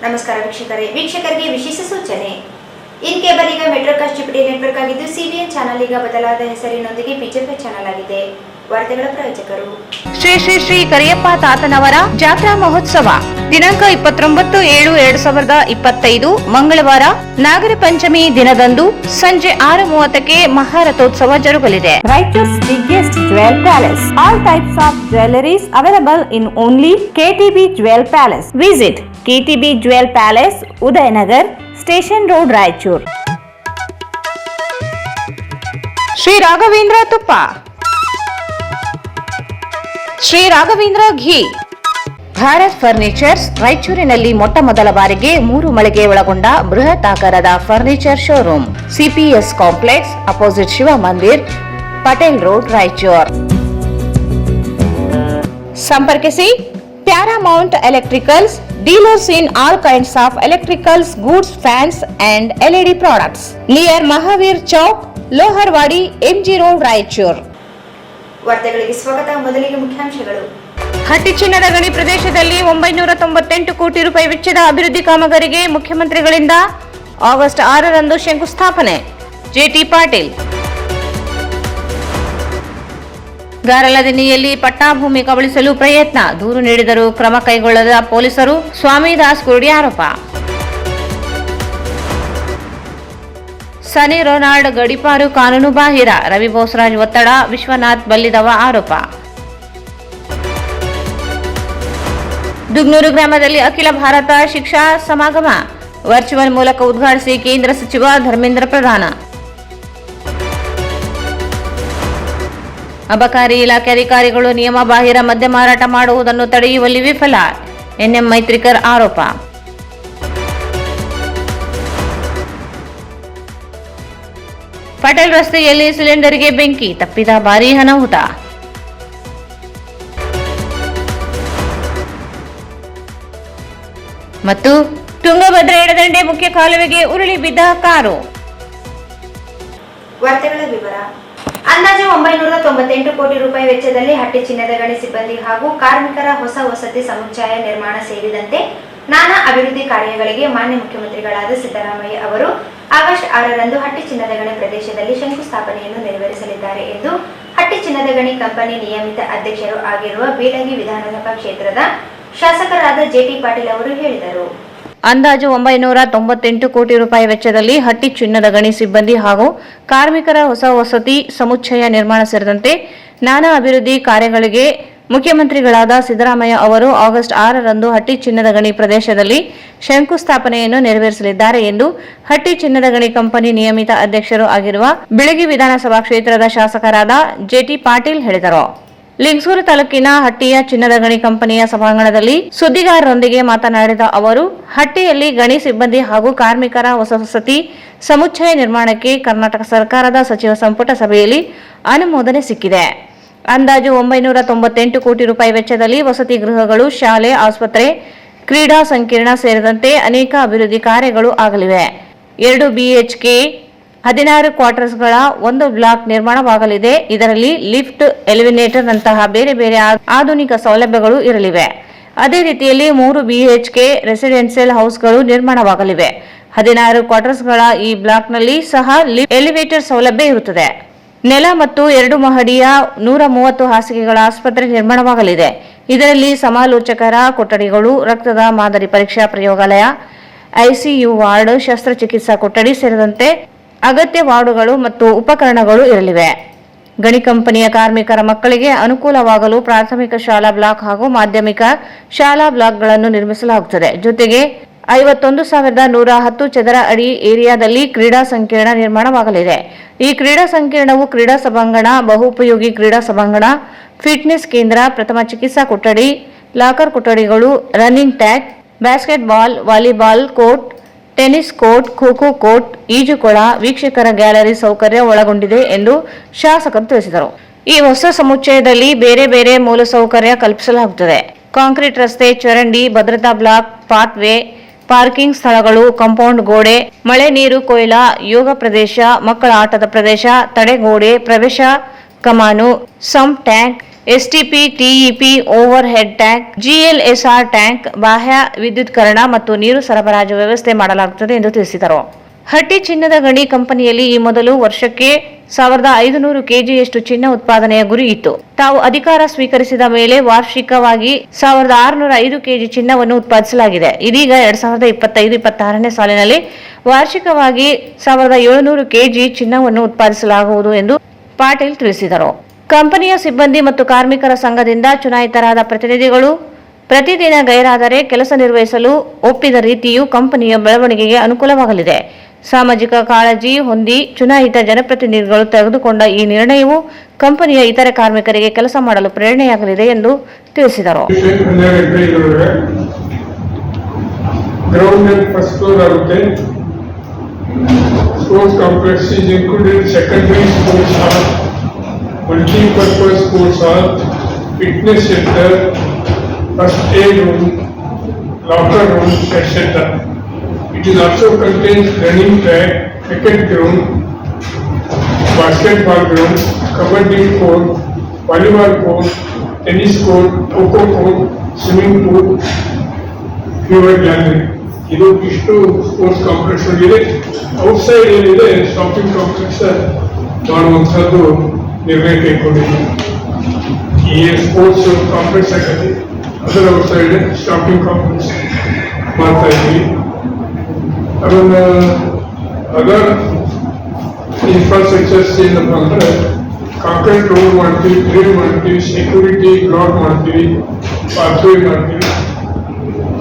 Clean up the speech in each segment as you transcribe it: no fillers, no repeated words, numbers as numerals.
ನಮಸ್ಕಾರ ವೀಕ್ಷಕರಿಗೆ ವಿಶೇಷ ಸೂಚನೆ. ಇನ್ ಕೇಬಲ್ ಈಗ ಮೆಟ್ರೋಕಾಸ್ಟ್ ಜಿಪಿಟಿ ನೆಟ್ವರ್ಕ್ ಆಗಿದ್ದು ಸಿಬಿಎನ್ ಚಾನೆಲ್ ಈಗ ಬದಲಾದ ಹೆಸರಿನೊಂದಿಗೆ ಬಿಜೆಪಿ ಚಾನೆಲ್ ಆಗಿದೆ. ವಾರ್ತೆಗಳ ಪ್ರಾಯೋಜಕರು ಶ್ರೀ ಶ್ರೀ ಶ್ರೀ ಕರಿಯಪ್ಪ ತಾತನವರ ಜಾತ್ರಾ ಮಹೋತ್ಸವ ದಿನಾಂಕ 29/7/2025 ಮಂಗಳವಾರ ನಾಗರ ಪಂಚಮಿ ದಿನದಂದು ಸಂಜೆ 6:30ಕ್ಕೆ ಮಹಾರಥೋತ್ಸವ ಜರುಗಲಿದೆ. Raichur's biggest jewel palace. All types of jewelries available in only KTB Jewel Palace. Visit KTB Jewel Palace, Udayanagar, Station Road, Raichur. Shri Raghavendra ತುಪ್ಪ, ಶ್ರೀ ರಾಘವೇಂದ್ರ ಘೀ, ಭಾರತ್ ಫರ್ನಿಚರ್ಸ್ ರಾಯಚೂರಿನಲ್ಲಿ ಮೊಟ್ಟ ಮೊದಲ ಬಾರಿಗೆ 3 ಮಳಿಗೆ ಒಳಗೊಂಡ ಬೃಹತ್ ಆಕಾರದ furniture showroom, CPS complex opposite Shiva Mandir, Patel road, Raichur. ಸಂಪರ್ಕಿಸಿ Paramount electricals, dealers in all kinds of electricals goods, fans and LED products, near Mahavir Chowk, Loharwadi, MG road, Raichur. ವಾರ್ತೆಗಳಿಗೆ ಸ್ವಾಗತ. ಮೊದಲಿಗೆ ಮುಖ್ಯಾಂಶಗಳು. ಹಟ್ಟಿ ಚಿನ್ನದ ಗಣಿ ಪ್ರದೇಶದಲ್ಲಿ 998 ಕೋಟಿ ರೂಪಾಯಿ ವೆಚ್ಚದ ಅಭಿವೃದ್ಧಿ ಕಾಮಗಾರಿಗೆ ಮುಖ್ಯಮಂತ್ರಿಗಳಿಂದ ಆಗಸ್ಟ್ 6ರಂದು ಶಂಕುಸ್ಥಾಪನೆ. ಜೆಟಿ ಪಾಟೀಲ್. ಗಾರಲದಿನ್ನಿಯಲ್ಲಿ ಪಟ್ಟಾಭೂಮಿ ಕಬಳಿಸಲು ಪ್ರಯತ್ನ, ದೂರು ನೀಡಿದರೂ ಕ್ರಮ ಕೈಗೊಳ್ಳದ ಪೊಲೀಸರು, ಸ್ವಾಮಿದಾಸ್ ಕುರ್ಡಿ ಆರೋಪ. ಸನಿ ರೊನಾಲ್ಡ್ ಗಡಿಪಾರು ಕಾನೂನು ಬಾಹಿರ, ರವಿ ಬೋಸರಾಜ್ ಒತ್ತಡ, ವಿಶ್ವನಾಥ್ ಬಲ್ಲಿದವ ಆರೋಪ. ದುಗ್ನೂರು ಗ್ರಾಮದಲ್ಲಿ ಅಖಿಲ ಭಾರತ ಶಿಕ್ಷಾ ಸಮಾಗಮ ವರ್ಚುವಲ್ ಮೂಲಕ ಉದ್ಘಾಟಿಸಿ ಕೇಂದ್ರ ಸಚಿವ ಧರ್ಮೇಂದ್ರ ಪ್ರಧಾನ. ಅಬಕಾರಿ ಇಲಾಖೆ ಅಧಿಕಾರಿಗಳು ನಿಯಮ ಬಾಹಿರ ಮದ್ಯ ಮಾರಾಟ ಮಾಡುವುದನ್ನು ತಡೆಯುವಲ್ಲಿ ವಿಫಲ, ಎನ್ಎಂ ಮೈತ್ರಿಕರ್ ಆರೋಪ. ಪಟೇಲ್ ರಸ್ತೆಯಲ್ಲಿ ಸಿಲಿಂಡರ್ಗೆ ಬೆಂಕಿ, ತಪ್ಪಿದ ಭಾರೀ ಅನಾಹುತ. ಮತ್ತು ತುಂಗಭದ್ರಾ ಎಡದಂಡೆ ಮುಖ್ಯ ಕಾಲುವೆಗೆ ಉರುಳಿ ಬಿದ್ದ ಕಾರು. ವಾರ್ತೆಗಳ ವಿವರ. ಅಂದಾಜು 998 ಕೋಟಿ ರೂಪಾಯಿ ವೆಚ್ಚದಲ್ಲಿ ಹಟ್ಟಿ ಚಿನ್ನದ ಗಣಿ ಸಿಬ್ಬಂದಿ ಹಾಗೂ ಕಾರ್ಮಿಕರ ಹೊಸ ವಸತಿ ಸಮುಚ್ಚಯ ನಿರ್ಮಾಣ ಸೇರಿದಂತೆ ನಾನಾ ಅಭಿವೃದ್ಧಿ ಕಾರ್ಯಗಳಿಗೆ ಮಾನ್ಯ ಮುಖ್ಯಮಂತ್ರಿಗಳಾದ ಸಿದ್ದರಾಮಯ್ಯ ಅವರು ಆಗಸ್ಟ್ 6ರಂದು ಹಟ್ಟಿ ಚಿನ್ನದ ಗಣಿ ಪ್ರದೇಶದಲ್ಲಿ ಶಂಕುಸ್ಥಾಪನೆಯನ್ನು ನೆರವೇರಿಸಲಿದ್ದಾರೆ ಎಂದು ಹಟ್ಟಿ ಚಿನ್ನದ ಗಣಿ ಕಂಪನಿ ನಿಯಮಿತ ಅಧ್ಯಕ್ಷರು ಆಗಿರುವ ಬೀಳಗಿ ವಿಧಾನಸಭಾ ಕ್ಷೇತ್ರದ ಶಾಸಕರಾದ ಜೆಟಿ ಪಾಟೀಲ್ ಅವರು ಹೇಳಿದರು. ಅಂದಾಜು 998 ಕೋಟಿ ರೂಪಾಯಿ ವೆಚ್ಚದಲ್ಲಿ ಹಟ್ಟಿ ಚಿನ್ನದ ಗಣಿ ಸಿಬ್ಬಂದಿ ಹಾಗೂ ಕಾರ್ಮಿಕರ ಹೊಸ ವಸತಿ ಸಮುಚ್ಚಯ ನಿರ್ಮಾಣ ಸೇರಿದಂತೆ ನಾನಾ ಅಭಿವೃದ್ಧಿ ಕಾರ್ಯಗಳಿಗೆ ಮುಖ್ಯಮಂತ್ರಿಗಳಾದ ಸಿದ್ದರಾಮಯ್ಯ ಅವರು ಆಗಸ್ಟ್ 6ರಂದು ಹಟ್ಟಿ ಚಿನ್ನದ ಗಣಿ ಪ್ರದೇಶದಲ್ಲಿ ಶಂಕುಸ್ಥಾಪನೆಯನ್ನು ನೆರವೇರಿಸಲಿದ್ದಾರೆ ಎಂದು ಹಟ್ಟಿ ಚಿನ್ನದ ಗಣಿ ಕಂಪನಿ ನಿಯಮಿತ ಅಧ್ಯಕ್ಷರು ಆಗಿರುವ ಬೀಳಗಿ ವಿಧಾನಸಭಾ ಕ್ಷೇತ್ರದ ಶಾಸಕರಾದ ಜೆಟಿ ಪಾಟೀಲ್ ಹೇಳಿದರು. ಲಿಂಗಸೂರು ತಾಲೂಕಿನ ಹಟ್ಟಿಯ ಚಿನ್ನದ ಗಣಿ ಕಂಪನಿಯ ಸಭಾಂಗಣದಲ್ಲಿ ಸುದ್ದಿಗಾರರೊಂದಿಗೆ ಮಾತನಾಡಿದ ಅವರು, ಹಟ್ಟಿಯಲ್ಲಿ ಗಣಿ ಸಿಬ್ಬಂದಿ ಹಾಗೂ ಕಾರ್ಮಿಕರ ಹೊಸ ವಸತಿ ಸಮುಚ್ಚಯ ನಿರ್ಮಾಣಕ್ಕೆ ಕರ್ನಾಟಕ ಸರ್ಕಾರದ ಸಚಿವ ಸಂಪುಟ ಸಭೆಯಲ್ಲಿ ಅನುಮೋದನೆ ಸಿಕ್ಕಿದೆ. ಅಂದಾಜು 998 ಕೋಟಿ ರೂಪಾಯಿ ವೆಚ್ಚದಲ್ಲಿ ವಸತಿ ಗೃಹಗಳು, ಶಾಲೆ, ಆಸ್ಪತ್ರೆ, ಕ್ರೀಡಾ ಸಂಕೀರ್ಣ ಸೇರಿದಂತೆ ಅನೇಕ ಅಭಿವೃದ್ಧಿ ಕಾರ್ಯಗಳು ಆಗಲಿವೆ. 2 BHK 16 ಕ್ವಾರ್ಟರ್ಸ್ಗಳ 1 ಬ್ಲಾಕ್ ನಿರ್ಮಾಣವಾಗಲಿದೆ. ಇದರಲ್ಲಿ ಲಿಫ್ಟ್, ಎಲಿವೇಟರ್ ನಂತಹ ಬೇರೆ ಬೇರೆ ಆಧುನಿಕ ಸೌಲಭ್ಯಗಳು ಇರಲಿವೆ. ಅದೇ ರೀತಿಯಲ್ಲಿ 3 BHK ರೆಸಿಡೆನ್ಸಿಯಲ್ ಹೌಸ್ಗಳು ನಿರ್ಮಾಣವಾಗಲಿವೆ. 16 ಕ್ವಾರ್ಟರ್ಸ್ಗಳ ಈ ಬ್ಲಾಕ್ನಲ್ಲಿ ಸಹ ಎಲಿವೇಟರ್ ಸೌಲಭ್ಯ ಇರುತ್ತದೆ. ನೆಲ ಮತ್ತು 2 ಮಹಡಿಯ 130 ಹಾಸಿಗೆಗಳ ಆಸ್ಪತ್ರೆ ನಿರ್ಮಾಣವಾಗಲಿದೆ. ಇದರಲ್ಲಿ ಸಮಾಲೋಚಕರ ಕೊಠಡಿಗಳು, ರಕ್ತದ ಮಾದರಿ ಪರೀಕ್ಷಾ ಪ್ರಯೋಗಾಲಯ, ICU ವಾರ್ಡ್, ಶಸ್ತ್ರಚಿಕಿತ್ಸಾ ಕೊಠಡಿ ಸೇರಿದಂತೆ ಅಗತ್ಯ ವಾರ್ಡುಗಳು ಮತ್ತು ಉಪಕರಣಗಳು ಇರಲಿವೆ. ಗಣಿ ಕಂಪನಿಯ ಕಾರ್ಮಿಕರ ಮಕ್ಕಳಿಗೆ ಅನುಕೂಲವಾಗಲು ಪ್ರಾಥಮಿಕ ಶಾಲಾ ಬ್ಲಾಕ್ ಹಾಗೂ ಮಾಧ್ಯಮಿಕ ಶಾಲಾ ಬ್ಲಾಕ್ಗಳನ್ನು ನಿರ್ಮಿಸಲಾಗುತ್ತದೆ. ಜೊತೆಗೆ 51,110 ಚದರ ಅಡಿ ಏರಿಯಾದಲ್ಲಿ ಕ್ರೀಡಾ ಸಂಕೀರ್ಣ ನಿರ್ಮಾಣವಾಗಲಿದೆ. ಈ ಕ್ರೀಡಾ ಸಂಕೀರ್ಣವು ಕ್ರೀಡಾ ಸಭಾಂಗಣ, ಬಹುಪಯೋಗಿ ಕ್ರೀಡಾ ಸಭಾಂಗಣ, ಫಿಟ್ನೆಸ್ ಕೇಂದ್ರ, ಪ್ರಥಮ ಚಿಕಿತ್ಸಾ ಕೊಠಡಿ, ಲಾಕರ್ ಕೊಠಡಿಗಳು, running track, basketball, volleyball court, tennis court, kho-kho court, ಈಜುಕೊಳ, ವೀಕ್ಷಕರ ಗ್ಯಾಲರಿ ಸೌಕರ್ಯ ಒಳಗೊಂಡಿದೆ ಎಂದು ಶಾಸಕರು ತಿಳಿಸಿದರು. ಈ ಹೊಸ ಸಮುಚ್ಚಯದಲ್ಲಿ ಬೇರೆ ಬೇರೆ ಮೂಲಸೌಕರ್ಯ ಕಲ್ಪಿಸಲಾಗುತ್ತದೆ. ಕಾಂಕ್ರೀಟ್ ರಸ್ತೆ, ಚರಂಡಿ, ಭದ್ರತಾ ಬ್ಲಾಕ್, ಪಾತ್ವೇ, ಪಾರ್ಕಿಂಗ್ ಸ್ಥಳಗಳು, ಕಾಂಪೌಂಡ್ ಗೋಡೆ, ಮಳೆ ನೀರು ಕೊಯ್ಲ, ಯೋಗ ಪ್ರದೇಶ, ಮಕ್ಕಳ ಆಟದ ಪ್ರದೇಶ, ತಡೆಗೋಡೆ, ಪ್ರವೇಶ ಕಮಾನು, sump tank, STP, TEP, overhead tank, GLSR tank, ಬಾಹ್ಯ ವಿದ್ಯುತ್ಕರಣ ಮತ್ತು ನೀರು ಸರಬರಾಜು ವ್ಯವಸ್ಥೆ ಮಾಡಲಾಗುತ್ತದೆ ಎಂದು ತಿಳಿಸಿದರು. ಹಟ್ಟಿ ಚಿನ್ನದ ಗಣಿ ಕಂಪನಿಯಲ್ಲಿ ಈ ಮೊದಲು ವರ್ಷಕ್ಕೆ 1500 ಕೆಜಿಯಷ್ಟು ಚಿನ್ನ ಉತ್ಪಾದನೆಯ ಗುರಿ ಇತ್ತು. ತಾವು ಅಧಿಕಾರ ಸ್ವೀಕರಿಸಿದ ಮೇಲೆ ವಾರ್ಷಿಕವಾಗಿ 1605 ಕೆಜಿ ಚಿನ್ನವನ್ನು ಉತ್ಪಾದಿಸಲಾಗಿದೆ. ಇದೀಗ 2025-26ನೇ ಸಾಲಿನಲ್ಲಿ ವಾರ್ಷಿಕವಾಗಿ 1700 ಕೆಜಿ ಚಿನ್ನವನ್ನು ಉತ್ಪಾದಿಸಲಾಗುವುದು ಎಂದು ಪಾಟೀಲ್ ತಿಳಿಸಿದರು. ಕಂಪನಿಯ ಸಿಬ್ಬಂದಿ ಮತ್ತು ಕಾರ್ಮಿಕರ ಸಂಘದಿಂದ ಚುನಾಯಿತರಾದ ಪ್ರತಿನಿಧಿಗಳು ಪ್ರತಿದಿನ ಗೈರಾದರೆ ಕೆಲಸ ನಿರ್ವಹಿಸಲು ಒಪ್ಪಿದ ರೀತಿಯು ಕಂಪನಿಯ ಬೆಳವಣಿಗೆಗೆ ಅನುಕೂಲವಾಗಲಿದೆ. ಸಾಮಾಜಿಕ ಕಾಳಜಿ ಹೊಂದಿ ಚುನಾಯಿತ ಜನಪ್ರತಿನಿಧಿಗಳು ತೆಗೆದುಕೊಂಡ ಈ ನಿರ್ಣಯವು ಕಂಪನಿಯ ಇತರೆ ಕಾರ್ಮಿಕರಿಗೆ ಕೆಲಸ ಮಾಡಲು ಪ್ರೇರಣೆಯಾಗಲಿದೆ ಎಂದು ತಿಳಿಸಿದರು. First aid room, locker room, etc. It is also contains running track, cricket ground, basketball ground, kabaddi court, volleyball court, tennis court, kho-kho court, swimming pool, fever gallery. ಇದು ಇಷ್ಟು ಸ್ಪೋರ್ಟ್ಸ್ ಕಾಂಪ್ಲೆಕ್ಸ್ ಇದೆ. ಔಟ್ಸೈಡ್ ಏನಿದೆ shopping complex ಮಾಡುವಂಥದ್ದು ನಿರ್ಣಯ ಕೈಗೊಂಡಿದೆ. ಈ sports complex ಆಗಲಿ ಅದರ ಔಟ್ಸೈಡ್ ಶಾಪಿಂಗ್ ಕಾಂಪ್ಲೆಕ್ಸ್ ಮಾಡ್ತಾ ಇದ್ದೀವಿ. ಅದನ್ನ ಅದರ್ ಇನ್ಫ್ರಾಸ್ಟ್ರಕ್ಚರ್ಸ್ ಏನಪ್ಪ ಅಂದ್ರೆ ಕಾಂಕ್ರೀಟ್ ರೋಡ್ ಮಾಡ್ತೀವಿ, ಗ್ರಿಲ್ ಮಾಡ್ತೀವಿ, ಸೆಕ್ಯೂರಿಟಿ ಬ್ಲಾಕ್ ಮಾಡ್ತೀವಿ, ಪಾತ್ವೇ ಮಾಡ್ತೀವಿ,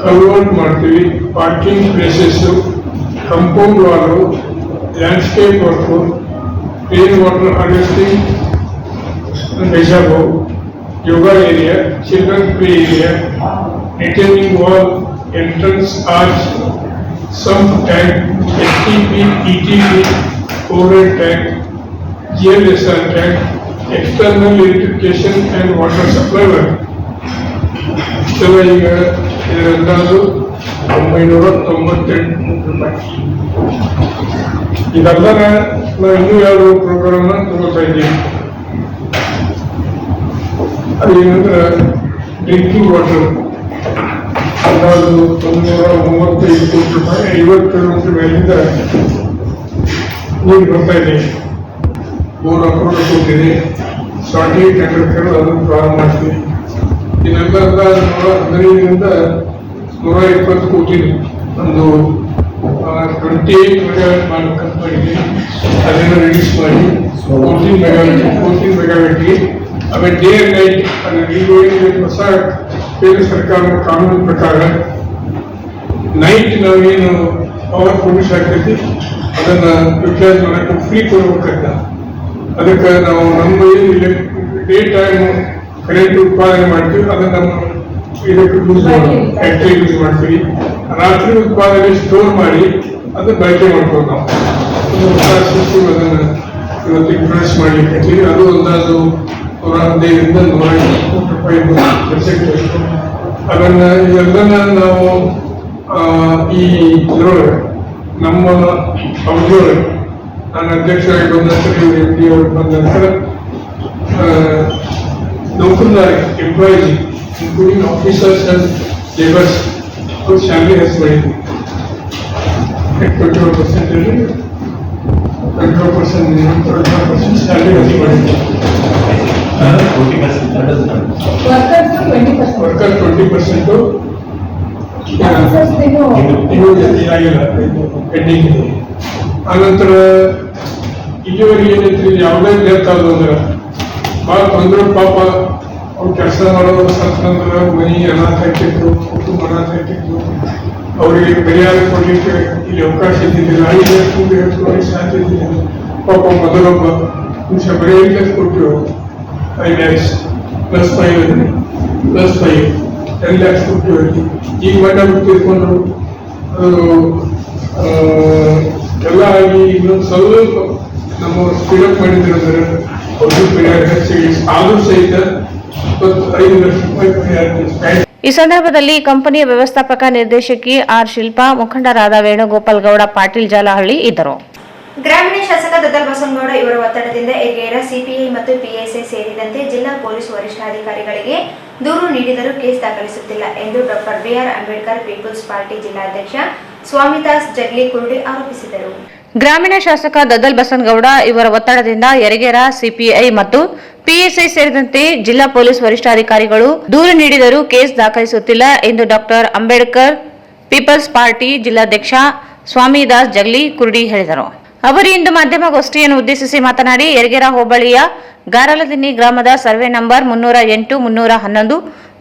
ಕಲ್ವರ್ಟ್ ಮಾಡ್ತೀವಿ, parking places, compound wall, landscape work, clean water harvesting, reserve, yoga area, children play area, retaining wall, entrance arch, sump tank, STP, ETP, overhead tank, GLSR tank, external electrification and water supply work. ಇಷ್ಟೆಲ್ಲ ಈಗ ಇದರ ಅಂದಾಜು 998 ರೂಪಾಯಿ. ಇದೆಲ್ಲ ನಾವು ಇನ್ನೂ ಯಾವ ಪ್ರೋಗ್ರಾಮ್ನ ತಗೋತಾ ಇದ್ದೀವಿ. ಅದೇನಂದ್ರೆ ಡ್ರಿಂಕಿಂಗ್ ವಾಟರ್ ಅಂದಾಜು 935 ಕೋಟಿ ರೂಪಾಯಿ, 50 ಕಿಲೋಮೀಟರ್ ಮೇಲಿಂದ ನೀರು ಬರ್ತಾ ಇದೆ. 3 ಅಪ್ರೋಡ್ ಕೊಟ್ಟಿದೆ. ಸ್ಟಾರ್ಟಿಂಗ್ ಟೆಂಡರ್ ಕರೆದು ಅದನ್ನು ಪ್ರಾರಂಭ ಮಾಡ್ತೀವಿ. ಇದೆಲ್ಲ 115ರಿಂದ 120 ಕೋಟಿ ಒಂದು 28 ಮೆಗಾವ್ಯಾಟ್ ಮಾಡಬೇಕಂತ ಮಾಡಿದ್ವಿ. ಅದನ್ನು ರಿಲೀಸ್ ಮಾಡಿ 14 ಮೆಗಾವ್ಯಾಟ್ಗೆ ಆಮೇಲೆ ಡೇ ಅಂಡ್ ನೈಟ್ ಅದನ್ನು ಹೊಸ ಕೇಂದ್ರ ಸರ್ಕಾರದ ಕಾನೂನು ಪ್ರಕಾರ ನೈಟ್ ನಾವೇನು ಪವರ್ ಪ್ರೊಡ್ಯೂಸ್ ಆಗ್ತೈತಿ ಅದನ್ನು ಯುಟಿಲೈಸ್ ಮಾಡೋಕ್ಕೆ ಫ್ರೀ ಕೊಡ್ಬೇಕಂತ. ಅದಕ್ಕೆ ನಾವು ನಮ್ಮ ಏನು ಡೇ ಟೈಮ್ ಕರೆಂಟ್ ಉತ್ಪಾದನೆ ಮಾಡ್ತೀವಿ ಅದನ್ನು ನಮ್ಮ ಇದಕ್ಕೆ ಯೂಸ್ ಮಾಡಿ ಫ್ಯಾಕ್ಟ್ರಿ ಯೂಸ್ ಮಾಡ್ತೀವಿ. ರಾತ್ರಿ ಉತ್ಪಾದನೆ ಸ್ಟೋರ್ ಮಾಡಿ ಅದನ್ನು ಬಳಕೆ ಮಾಡ್ತೀವಿ ನಾವು. ಅದನ್ನು ಇವತ್ತು ಇಂಟ್ರೊಡ್ಯೂಸ್ ಮಾಡಲಿಕ್ಕೆ ಅದು ಅಂದಾಜು 115ರಿಂದ 120 ಕೋಟಿ ರೂಪಾಯಿ ಕೆಲಸಕ್ಕೆ. ಅದನ್ನ ಇದೆಲ್ಲ ನಾವು ಈ ಇದರೊಳಗೆ ನಮ್ಮ ಅವಧಿಯೊಳಗೆ ನಾನು ಅಧ್ಯಕ್ಷರಾಗಿ ಬಂದ ನಂತರ MD ಅವರು ಬಂದ ನಂತರ ನೌಕರದಾರಿ employees including officers and labours ಅವ್ರ ಸ್ಯಾಲರಿ ಹೆಚ್ಚು ಮಾಡಿದ್ವಿ. 20% ಸ್ಯಾಲರಿ ಹೆಚ್ಚು ಮಾಡಿದ್ವಿ. ವರ್ಕರ್ 20% ಪೆಂಡಿಂಗ್ ಇದೆ. ಆನಂತರ ಇಲ್ಲಿವರೆಗೆ ಏನೈತ್ರಿ ಯಾವುದೇ ಡೆತ್ ಆದ್ರು ಅಂದ್ರೆ ಭಾಳ ತೊಂದರೆ. ಪಾಪ ಅವ್ರು ಕೆಲಸ ಮಾಡೋದು ಸತ್ತಂದ್ರೆ ಮನೆ ಅನಾಥ ಆಗ್ತಿತ್ತು, ಕುಟುಂಬ ಅನಾಥ ಆಗ್ತಿತ್ತು. ಅವರಿಗೆ ಪರಿಹಾರ ಕೊಡ್ಲಿಕ್ಕೆ ಇಲ್ಲಿ ಅವಕಾಶ ಇದ್ದಿದ್ದಿಲ್ಲ. 5 ಲಕ್ಷ ಸಾಧ್ಯ ಇದ್ದಿಲ್ಲ. ಪಾಪ ಮೊದಲೊಬ್ಬ ನಿಮಿಷ ಬರೆಯಲಿಕ್ಕೆ ಕೊಟ್ಟರು 5 lakhs +5 10 lakhs ಕೊಟ್ಟರು. ಈಗ ಮಟ್ಟ ತಿಳ್ಕೊಂಡ್ರು ಅದು ಎಲ್ಲ ಆಗಿ ಇನ್ನೊಂದು ಸ್ವಲ್ಪ ನಮ್ಮ ಸ್ಪೀಡಪ್ ಮಾಡಿದ್ರೆ ಅವ್ರಿಗೆ ಪರಿಹಾರ ಹೆಚ್ಚಿಗೆ ಆದರೂ ಸಹಿತ 25 ಲಕ್ಷ ರೂಪಾಯಿ ಪರಿಹಾರ. ಈ ಸಂದರ್ಭದಲ್ಲಿ ಕಂಪನಿಯ ವ್ಯವಸ್ಥಾಪಕ ನಿರ್ದೇಶಕಿ ಆರ್ ಶಿಲ್ಪಾ, ಮುಖಂಡರಾದ ವೇಣುಗೋಪಾಲ್ ಗೌಡ, ಪಾಟೀಲ್ ಜಾಲಹಳ್ಳಿ ಇದ್ದರು. ಗ್ರಾಮೀಣ ಶಾಸಕ ದದ್ದಲ್ ಬಸನಗೌಡ ಇವರ ಒತ್ತಡದಿಂದ ಹೆಗ್ಗೇರ ಸಿಪಿಐ ಮತ್ತು ಪಿಎಸ್ಐ ಸೇರಿದಂತೆ ಜಿಲ್ಲಾ ಪೊಲೀಸ್ ವರಿಷ್ಠಾಧಿಕಾರಿಗಳಿಗೆ ದೂರು ನೀಡಿದರೂ ಕೇಸ್ ದಾಖಲಿಸುತ್ತಿಲ್ಲ ಎಂದು doctor BR Ambedkar people's party ಜಿಲ್ಲಾಧ್ಯಕ್ಷ ಸ್ವಾಮಿದಾಸ್ ಜಗ್ಲಿ ಕುರುಡಿ ಆರೋಪಿಸಿದರು. ಗ್ರಾಮೀಣ ಶಾಸಕ ದದ್ದಲ್ ಬಸನಗೌಡ ಇವರ ಒತ್ತಡದಿಂದ ಯರಗೇರ ಸಿಪಿಐ ಮತ್ತು ಪಿಎಸ್ಐ ಸೇರಿದಂತೆ ಜಿಲ್ಲಾ ಪೊಲೀಸ್ ವರಿಷ್ಠಾಧಿಕಾರಿಗಳು ದೂರು ನೀಡಿದರೂ ಕೇಸ್ ದಾಖಲಿಸುತ್ತಿಲ್ಲ ಎಂದು ಡಾಕ್ಟರ್ ಅಂಬೇಡ್ಕರ್ ಪೀಪಲ್ಸ್ ಪಾರ್ಟಿ ಜಿಲ್ಲಾಧ್ಯಕ್ಷ ಸ್ವಾಮಿದಾಸ್ ಜಗ್ಲಿ ಕುರುಡಿ ಹೇಳಿದರು. ಅವರು ಇಂದು ಮಾಧ್ಯಮಗೋಷ್ಠಿಯನ್ನು ಉದ್ದೇಶಿಸಿ ಮಾತನಾಡಿ, ಯರಗೇರ ಹೋಬಳಿಯ ಗಾರಲದಿನ್ನಿ ಗ್ರಾಮದ ಸರ್ವೆ ನಂಬರ್ 308, 311,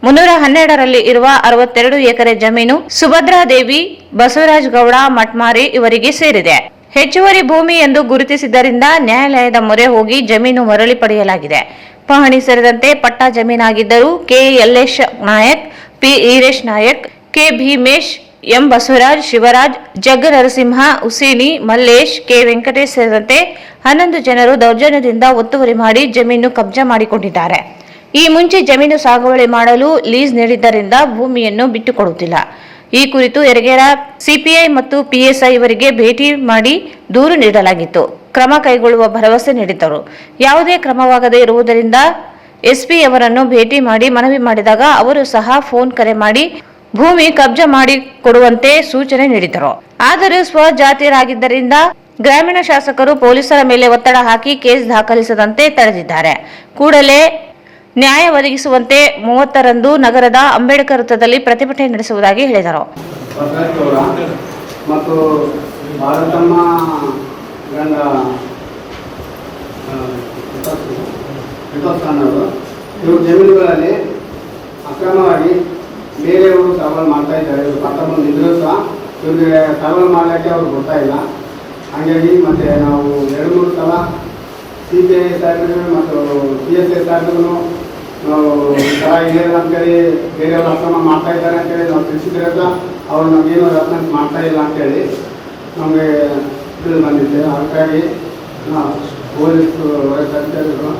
312ರಲ್ಲಿ ಇರುವ 62 ಎಕರೆ ಜಮೀನು ಸುಭದ್ರಾದೇವಿ ಬಸವರಾಜ ಗೌಡ ಮಟ್ಮಾರಿ ಇವರಿಗೆ ಸೇರಿದೆ. ಹೆಚ್ಚುವರಿ ಭೂಮಿ ಎಂದು ಗುರುತಿಸಿದ್ದರಿಂದ ನ್ಯಾಯಾಲಯದ ಮೊರೆ ಹೋಗಿ ಜಮೀನು ಮರಳಿ ಪಡೆಯಲಾಗಿದೆ. ಪಹಣಿ ಸೇರಿದಂತೆ ಪಟ್ಟಾ ಜಮೀನಾಗಿದ್ದರೂ K Yallesh Nayak, P Eeresh Nayak, K Bheemesh, M Basavaraj, Shivaraj, Jagga Narasimha, Huseni, Mallesh, K Venkatesh ಸೇರಿದಂತೆ 11 ಜನರು ದೌರ್ಜನ್ಯದಿಂದ ಒತ್ತುವರಿ ಮಾಡಿ ಜಮೀನು ಕಬ್ಜಾ ಮಾಡಿಕೊಂಡಿದ್ದಾರೆ. ಈ ಮುಂಚೆ ಜಮೀನು ಸಾಗುವಳಿ ಮಾಡಲು ಲೀಸ್ ನೀಡಿದ್ದರಿಂದ ಭೂಮಿಯನ್ನು ಬಿಟ್ಟುಕೊಡುತ್ತಿಲ್ಲ. ಈ ಕುರಿತು ಯರಗೇರ ಸಿಪಿಐ ಮತ್ತು ಪಿಎಸ್ಐ ಇವರಿಗೆ ಭೇಟಿ ಮಾಡಿ ದೂರು ನೀಡಲಾಗಿತ್ತು. ಕ್ರಮ ಕೈಗೊಳ್ಳುವ ಭರವಸೆ ನೀಡಿದ್ದರು. ಯಾವುದೇ ಕ್ರಮವಾಗದೇ ಇರುವುದರಿಂದ ಎಸ್ಪಿ ಅವರನ್ನು ಭೇಟಿ ಮಾಡಿ ಮನವಿ ಮಾಡಿದಾಗ ಅವರು ಸಹ ಫೋನ್ ಕರೆ ಮಾಡಿ ಭೂಮಿ ಕಬ್ಜಾ ಮಾಡಿ ಕೊಡುವಂತೆ ಸೂಚನೆ ನೀಡಿದರು. ಆದರೂ ಸ್ವಜಾತಿಯರಾಗಿದ್ದರಿಂದ ಗ್ರಾಮೀಣ ಶಾಸಕರು ಪೊಲೀಸರ ಮೇಲೆ ಒತ್ತಡ ಹಾಕಿ ಕೇಸ್ ದಾಖಲಿಸದಂತೆ ತಡೆದಿದ್ದಾರೆ. ಕೂಡಲೇ ನ್ಯಾಯ ಒದಗಿಸುವಂತೆ 30ರಂದು ನಗರದ ಅಂಬೇಡ್ಕರ್ ವೃತ್ತದಲ್ಲಿ ಪ್ರತಿಭಟನೆ ನಡೆಸುವುದಾಗಿ ಹೇಳಿದರು. ಮತ್ತು ಭಾರತಮ್ಮ ಗಂಡ ಇವರು ಜಮೀನುಗಳಲ್ಲಿ ಅಕ್ರಮವಾಗಿ ಬೇರೆಯವರು ಸವಾಲು ಮಾಡ್ತಾ ಇದ್ದಾರೆ. ಇವರು ಪಟ್ಟ ಬಂದಿದ್ರು ಸಹ ಇವ್ರಿಗೆ ಸವಾಲು ಮಾಡಲಿಕ್ಕೆ ಅವ್ರು ಗೊತ್ತಾ ಇಲ್ಲ. ಹಾಗಾಗಿ ಮತ್ತು ನಾವು 2-3 ಸಲ ಸಿಪಿಐ ಸಾಹೇಬರು ಮತ್ತು PSI ಸಾಹೇಬರು ನಾವು ಈ ಥರ ಇದೆ ಅಂತೇಳಿ ಬೇರೆಯವರು ಅಕ್ರಮ ಮಾಡ್ತಾ ಇದ್ದಾರೆ ಅಂತೇಳಿ ನಾವು ತಿಳಿಸಿದ್ರೆ ಸಹ ಅವ್ರು ನಮಗೇನು ರೆಫರೆನ್ಸ್ ಮಾಡ್ತಾ ಇಲ್ಲ ಅಂತೇಳಿ ನಮಗೆ ತಿಳಿದು ಬಂದಿದೆ. ಹಾಗಾಗಿ ನಾವು ಪೊಲೀಸ್ ವರಿಷ್ಠಾಧಿಕಾರಿಗಳು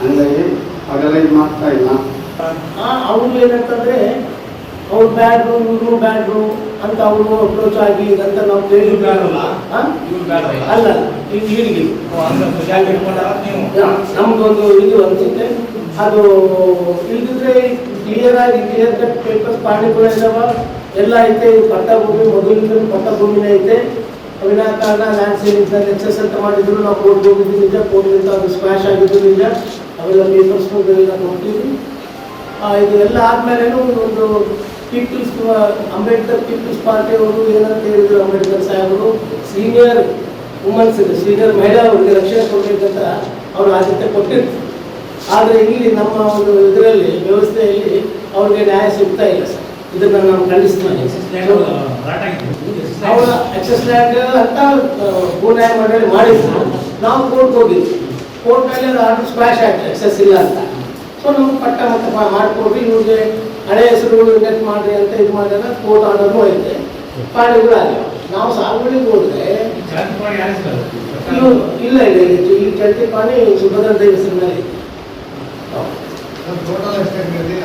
ಹಂಗಾಗಿ ಅದೆಲ್ಲ ಇದು ಮಾಡ್ತಾ ಇಲ್ಲ. ಅವ್ರು ಏನಂತಂದ್ರೆ ಅವ್ರು ಬ್ಯಾಡ್ರು ಇವರು ಬ್ಯಾಡ್ರು ಅಂತ ಅವರು ಅಪ್ರೋಚ್ ಆಗಿ ಅಂತ ನಾವು ಅಲ್ಲ ಈಗ ನಮ್ದೊಂದು ಇದು ಅನ್ಸುತ್ತೆ. ಅದು ಇಲ್ದಿದ್ರೆ ಕ್ಲಿಯರ್ ಕಟ್ ಪೇಪರ್ಸ್ ಪಾಣಿಗಳು ಇದಾವ, ಎಲ್ಲ ಐತೆ. ಪಟ್ಟ ಭೂಮಿ ಮೊದಲಿಂದ ಪಟ್ಟ ಭೂಮಿನೇ ಐತೆ. ವಿನಾಕಾರಣ ಲ್ಯಾಂಡ್ ಸೇಲಿಂಗ್ ಎಕ್ಸೆಸ್ ಅಂತ ಮಾಡಿದ್ರು. ನಾವು ಕೋರ್ಟ್ ಹೋಗಿದ್ದು ನಿಜ, ಕೋರ್ಟ್ನಿಂದ ಅದು ಸ್ಕ್ವಾಶ್ ಆಗಿದ್ದು ನಿಜ. ಅವೆಲ್ಲ ಪೇಪರ್ಸ್ ಎಲ್ಲ ನೋಡ್ತೀವಿ. ಇದು ಎಲ್ಲ ಆದ್ಮೇಲೆ ಒಂದು ಪೀಪಲ್ಸ್ ಅಂಬೇಡ್ಕರ್ ಪೀಪಲ್ಸ್ ಪಾರ್ಟಿ ಅವರು ಏನಂತ ಹೇಳಿದ್ರು, ಅಂಬೇಡ್ಕರ್ ಸಾಹೇಬರು ಸೀನಿಯರ್ ವುಮನ್ಸ್ ಸೀನಿಯರ್ ಮಹಿಳಾ ಅವರಿಗೆ ರಕ್ಷಣೆ ಕೊಡಬೇಕಂತ ಅವರು ಆದ್ಯತೆ ಕೊಟ್ಟಿದ್ರು. ಆದರೆ ಇಲ್ಲಿ ನಮ್ಮ ಒಂದು ಇದರಲ್ಲಿ ವ್ಯವಸ್ಥೆಯಲ್ಲಿ ಅವ್ರಿಗೆ ನ್ಯಾಯ ಸಿಗ್ತಾ ಇಲ್ಲ ಸರ್. ಇದನ್ನು ನಾವು ಖಂಡಿಸ್ತೀವಿ. ಅವರ ಎಕ್ಸೆಸ್ ಲ್ಯಾಂಡ್ ಅಂತ ಭೂನ್ಯಾಯ ಮಂಡಳಿ ಮಾಡಿದ್ರು. ನಾವು ಕೋರ್ಟ್ ಹೋಗಿದ್ವಿ. ಕೋರ್ಟ್ನಲ್ಲಿ ಅದು ಆರ್ಡರ್ ಸ್ಕ್ವಾಶ್ ಆಯ್ತು, ಎಕ್ಸೆಸ್ ಇಲ್ಲ ಅಂತ. ಸೊ ನಮ್ಗೆ ಪಟ್ಟ ಮತ್ತೆ ಮಾಡಿಕೊಡ್ರಿ, ಇವ್ರಿಗೆ ಹಳೆ ಹೆಸರುಗಳು ನೆಟ್ ಮಾಡಿರಿ ಅಂತ ಇದು ಮಾಡಿದಾಗ ಕೋರ್ಟ್ ಆರ್ಡರ್ನೂ ಐತೆ, ಪಾಣಿಗಳು ಆಗಿವೆ. ನಾವು ಸಾಗುವಳಿಗೆ ಹೋದ್ರೆ ಇಲ್ಲ ಈ ಚಟ್ಟಿ ಪಾಣಿ ಸುಭದ್ರ ದೇವಿ ಹೆಸರಿನಲ್ಲಿ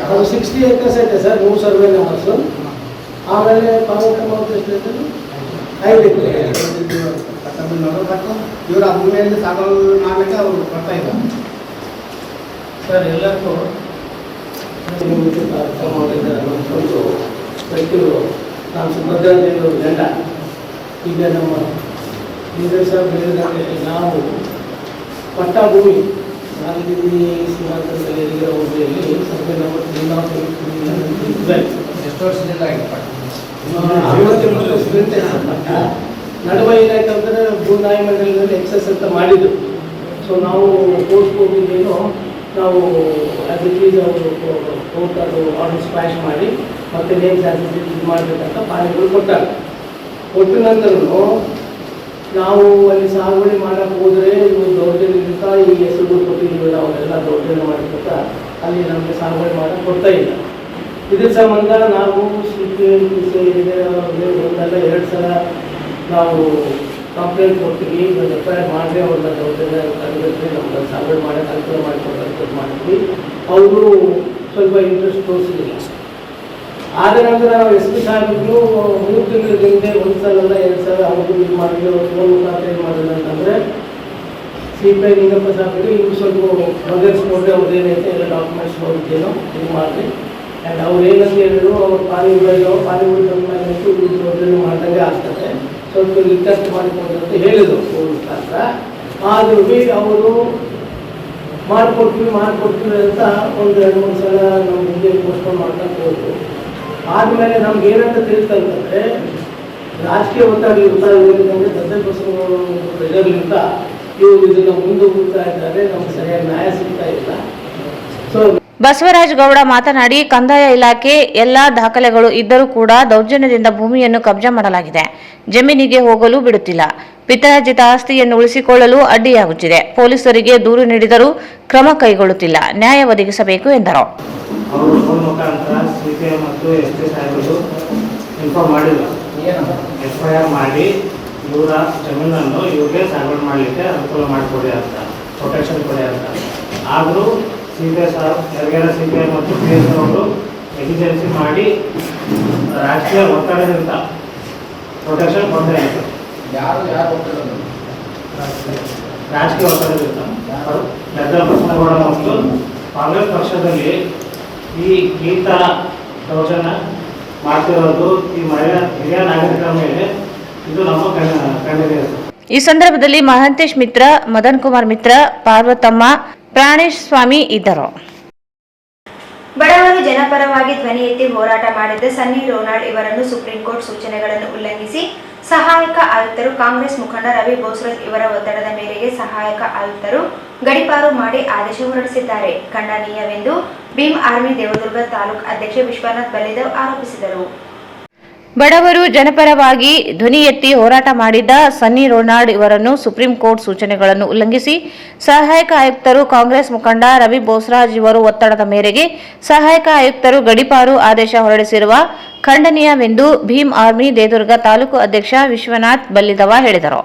ಅದು 60 acres ಐತೆ ಸರ್, 3 ಸರ್ವೆ ನಂಬರ್ಸು. ಆಮೇಲೆ ಪಾವತಿ ಎಷ್ಟು 5 ಎಕರೆ ಇವರು ಆ ಭೂಮಿಯಲ್ಲಿ ಸಾಗುವಳಿ ಮಾಡಲಿಕ್ಕೆ ಅವರು ಬರ್ತಾ ಇಲ್ಲ ಸರ್. ಎಲ್ಲಕ್ಕೂ ವ್ಯಕ್ತಿಗಳು ನಾನು ಸುಭದ್ರಾದೇವಿಯವರು ಗಂಡ. ಈಗ ನಮ್ಮ ಲೀಡರ್ ಸಾಹೇಬ್ ಹೇಳಿದಂತೆ ನಾವು ಪಟ್ಟ ಭೂಮಿ ನಾಲ್ಕಿಲ್ಲಿ ಸೀಮಾಂತರದಲ್ಲಿ ಎಲ್ಲಿರೋ ಹೋಬಳಿಯಲ್ಲಿ ಸರ್ವೆ ನಂಬರ್ 312 ಎಷ್ಟು ವರ್ಷದಿಂದ ಆಗಿದೆ ಪಟ್ಟ? 58 ವರ್ಷದಿಂದ ಪಟ್ಟ. ನಡುವೆ ಏನಾಯ್ತಂದ್ರೆ ಭೂನ್ಯಾಯ ಮಂಡಳಿನಲ್ಲಿ ಎಕ್ಸೆಸ್ ಅಂತ ಮಾಡಿದ್ರು. ಸೊ ನಾವು ಕೋರ್ಟ್ಗೆ ಹೋಗಿದ್ದೇನು, ನಾವು ಅದಕ್ಕೆ ಅವರು ಕೋರ್ಟ್ ಅದು ಆರ್ಡರ್ ಸ್ಕ್ವಾಶ್ ಮಾಡಿ ಮತ್ತೆ ನೇಮ್ ಸರ್ಟಿಫಿಕೇಟ್ ಇದು ಮಾಡಬೇಕಂತ ಪಾಣಿಗಳು ಕೊಟ್ಟಾರೆ. ಕೊಟ್ಟ ನಂತರನು ನಾವು ಅಲ್ಲಿ ಸಾಗುವಳಿ ಮಾಡಕ್ಕೆ ಹೋದರೆ ಇವರು ದೌರ್ಜನ್ಯದಿಂದ ಈ ಹೆಸರುಗಳು ಕೊಟ್ಟಿದ್ದೀವಿ, ಅವರೆಲ್ಲ ದೌರ್ಜನ್ಯ ಮಾಡಿಕೊಟ್ಟ ಅಲ್ಲಿ ನಮಗೆ ಸಾಗುವಳಿ ಮಾಡಕ್ಕೆ ಕೊಡ್ತಾ ಇಲ್ಲ. ಇದ್ರ ಸಂಬಂಧ ನಾವು ಒಂದಲ್ಲ 2 ಸಲ ನಾವು ಕಂಪ್ಲೇಂಟ್ ಕೊಡ್ತೀವಿ. ಎಫ್ಐಆರ್ ಮಾಡಿದ್ರೆ ಅವ್ರನ್ನ ದೌರ್ಜನ್ಯ ತರಬೇತಿ ನಮ್ಗೆ ಸಾಗುವಳಿ ಮಾಡೋಕ್ಕೆ ಅನುಕೂಲ ಮಾಡಿಕೊಡ್ಬೇಕು ಮಾಡಿದ್ವಿ. ಅವರು ಸ್ವಲ್ಪ ಇಂಟ್ರೆಸ್ಟ್ ತೋರಿಸಲಿಲ್ಲ. ಆದ ನಂತರ ನಾವು SP ಸಾಹೇಬರು 3 ತಿಂಗಳ ಹಿಂದೆ 1 ಸಲ ಅಲ್ಲ 2 ಸಲ ಅವರು ಇದು ಮಾಡಿದ್ರು, ಫೋನ್ ಮುಖಾಂತರ ಏನು ಮಾಡಿದ್ರು ಅಂತಂದರೆ CPI ನಿಂಗಪ್ಪ ಸಾಹೇಬರು ಇವು ಸ್ವಲ್ಪ ಬಗೆಹರಿಸ್ಕೊಂಡ್ರೆ ಅವ್ರು ಏನೈತೆ ಎಲ್ಲ ಡಾಕ್ಯುಮೆಂಟ್ಸ್ ನೋಡಿದ್ದೇನೋ ಇದು ಮಾಡಿ. ಆ್ಯಂಡ್ ಅವ್ರು ಏನಂತ ಹೇಳಿದ್ರು, ಅವ್ರು ಪಾನಿ ಬಂದ ಮೇಲೆ ಇದು ಮಾಡ್ದಂಗೆ ಆಗ್ತದೆ, ಸ್ವಲ್ಪ ರಿಕ್ವೆಸ್ಟ್ ಮಾಡಿಕೊಂಡು ಅಂತ ಹೇಳಿದರು ಅವ್ರ ಮುಖಾಂತರ. ಆದರೂ ಭೀ ಅವರು ಮಾಡಿಕೊಡ್ತೀವಿ ಅಂತ ಒಂದು 2-3 ಸಲ ನಮ್ಮ ಹಿಂದೆ ಪೋಸ್ಟ್ಪೋನ್ ಮಾಡ್ಕೊಂಡು ಹೋದ್ರು. ಆದಮೇಲೆ ನಮ್ಗೆ ಏನಂತ ತಿಳಿತಂತಂದರೆ ರಾಜಕೀಯ ಒತ್ತಡ ಇರೋದಂದರೆ ಪ್ರಜೆಗಳಿಂದ ಇವರು ಇದನ್ನು ಮುಂದೂಡ್ತಾ ಇದ್ದಾರೆ, ನಮ್ಗೆ ಸರಿಯಾಗಿ ನ್ಯಾಯ ಸಿಗ್ತಾ ಇಲ್ಲ. ಸೊ ಬಸವರಾಜ ಗೌಡ ಮಾತನಾಡಿ, ಕಂದಾಯ ಇಲಾಖೆ ಎಲ್ಲಾ ದಾಖಲೆಗಳು ಇದ್ದರೂ ಕೂಡ ದೌರ್ಜನ್ಯದಿಂದ ಭೂಮಿಯನ್ನು ಕಬ್ಜಾ ಮಾಡಲಾಗಿದೆ. ಜಮೀನಿಗೆ ಹೋಗಲು ಬಿಡುತ್ತಿಲ್ಲ. ಪಿತ್ರಾರ್ಜಿತ ಆಸ್ತಿಯನ್ನು ಉಳಿಸಿಕೊಳ್ಳಲು ಅಡ್ಡಿಯಾಗುತ್ತಿದೆ. ಪೊಲೀಸರಿಗೆ ದೂರು ನೀಡಿದರೂ ಕ್ರಮ ಕೈಗೊಳ್ಳುತ್ತಿಲ್ಲ. ನ್ಯಾಯ ಒದಗಿಸಬೇಕು ಎಂದರು. ಅವರು ಫೋನ್ ಮುಖಾಂತರ CPI ಮತ್ತು SP ಸಾಹೇಬರು ಇನ್ಫಾರ್ಮ್ ಮಾಡಿದ್ರು, FIR ಮಾಡಿ ಇವರ ಜಮೀನನ್ನು ಇವ್ರಿಗೆ ಸಾಗುವಳಿ ಮಾಡಲಿಕ್ಕೆ ಅನುಕೂಲ ಮಾಡಿಕೊಡಿ ಅಂತ, ಪ್ರೊಟೆಕ್ಷನ್ ಕೊಡಿ ಅಂತ. ಆದರೂ CPI ಸಾಹೇಬ್ ಯರಗೇರ CPI ಮತ್ತು PS ಅವರು ಎಫಿಷಿಯನ್ಸಿ ಮಾಡಿ ರಾಜಕೀಯ ಒತ್ತಡದಿಂದ ಪ್ರೊಟೆಕ್ಷನ್ ಕೊಡ್ತಾ ಇದ್ದಾರೆ. ರಾಜಕೀಯ ಒತ್ತಡದಿಂದ ಬಸವನಗೌಡ ಮತ್ತು ಕಾಂಗ್ರೆಸ್ ಪಕ್ಷದಲ್ಲಿ ಈ ಥರ ದೌರ್ಜನ್ಯ ಮಾಡ್ತಿರೋದು ಈ ಹಿರಿಯ ನಾಗರಿಕರ ಮೇಲೆ ಇದು ನಮ್ಮ ಖಂಡನೀಯ. ಈ ಸಂದರ್ಭದಲ್ಲಿ ಮಹಾಂತೇಶ್ ಮಿತ್ರ, ಮದನ್ ಕುಮಾರ್ ಮಿತ್ರ, ಪಾರ್ವತಮ್ಮ, ಪ್ರಾಣೇಶ್ ಸ್ವಾಮಿ ಇದ್ದರು. ಬಡವರು ಜನಪರವಾಗಿ ಧ್ವನಿ ಎತ್ತಿ ಹೋರಾಟ ಮಾಡಿದ್ದ ಸನ್ನಿ ರೊನಾಲ್ಡ್ ಇವರನ್ನು ಸುಪ್ರೀಂ ಕೋರ್ಟ್ ಸೂಚನೆಗಳನ್ನು ಉಲ್ಲಂಘಿಸಿ ಸಹಾಯಕ ಆಯುಕ್ತರು ಕಾಂಗ್ರೆಸ್ ಮುಖಂಡ ರವಿ ಬೋಸ್ರಾಜ್ ಇವರ ಒತ್ತಡದ ಮೇರೆಗೆ ಸಹಾಯಕ ಆಯುಕ್ತರು ಗಡೀಪಾರು ಮಾಡಿ ಆದೇಶ ಹೊರಡಿಸಿದ್ದಾರೆ. ಖಂಡನೀಯವೆಂದು ಭೀಮ್ ಆರ್ಮಿ ದೇವದುರ್ಗ ತಾಲೂಕು ಅಧ್ಯಕ್ಷ ವಿಶ್ವನಾಥ್ ಬಲ್ಲಿದವ್ ಆರೋಪಿಸಿದರು. ಬಡವರು ಜನಪರವಾಗಿ ಧ್ವನಿ ಎತ್ತಿ ಹೋರಾಟ ಮಾಡಿದ್ದ ಸನ್ನಿ ರೊನಾಲ್ಡ್ ಇವರನ್ನು ಸುಪ್ರೀಂ ಕೋರ್ಟ್ ಸೂಚನೆಗಳನ್ನು ಉಲ್ಲಂಘಿಸಿ ಸಹಾಯಕ ಆಯುಕ್ತರು ಕಾಂಗ್ರೆಸ್ ಮುಖಂಡ ರವಿ ಬೋಸ್ರಾಜ್ ಇವರು ಒತ್ತಡದ ಮೇರೆಗೆ ಸಹಾಯಕ ಆಯುಕ್ತರು ಗಡೀಪಾರು ಆದೇಶ ಹೊರಡಿಸಿರುವ ಖಂಡನೀಯವೆಂದು ಭೀಮ್ ಆರ್ಮಿ ದೇವದುರ್ಗ ತಾಲೂಕು ಅಧ್ಯಕ್ಷ ವಿಶ್ವನಾಥ್ ಬಲ್ಲಿದವ ಹೇಳಿದರು.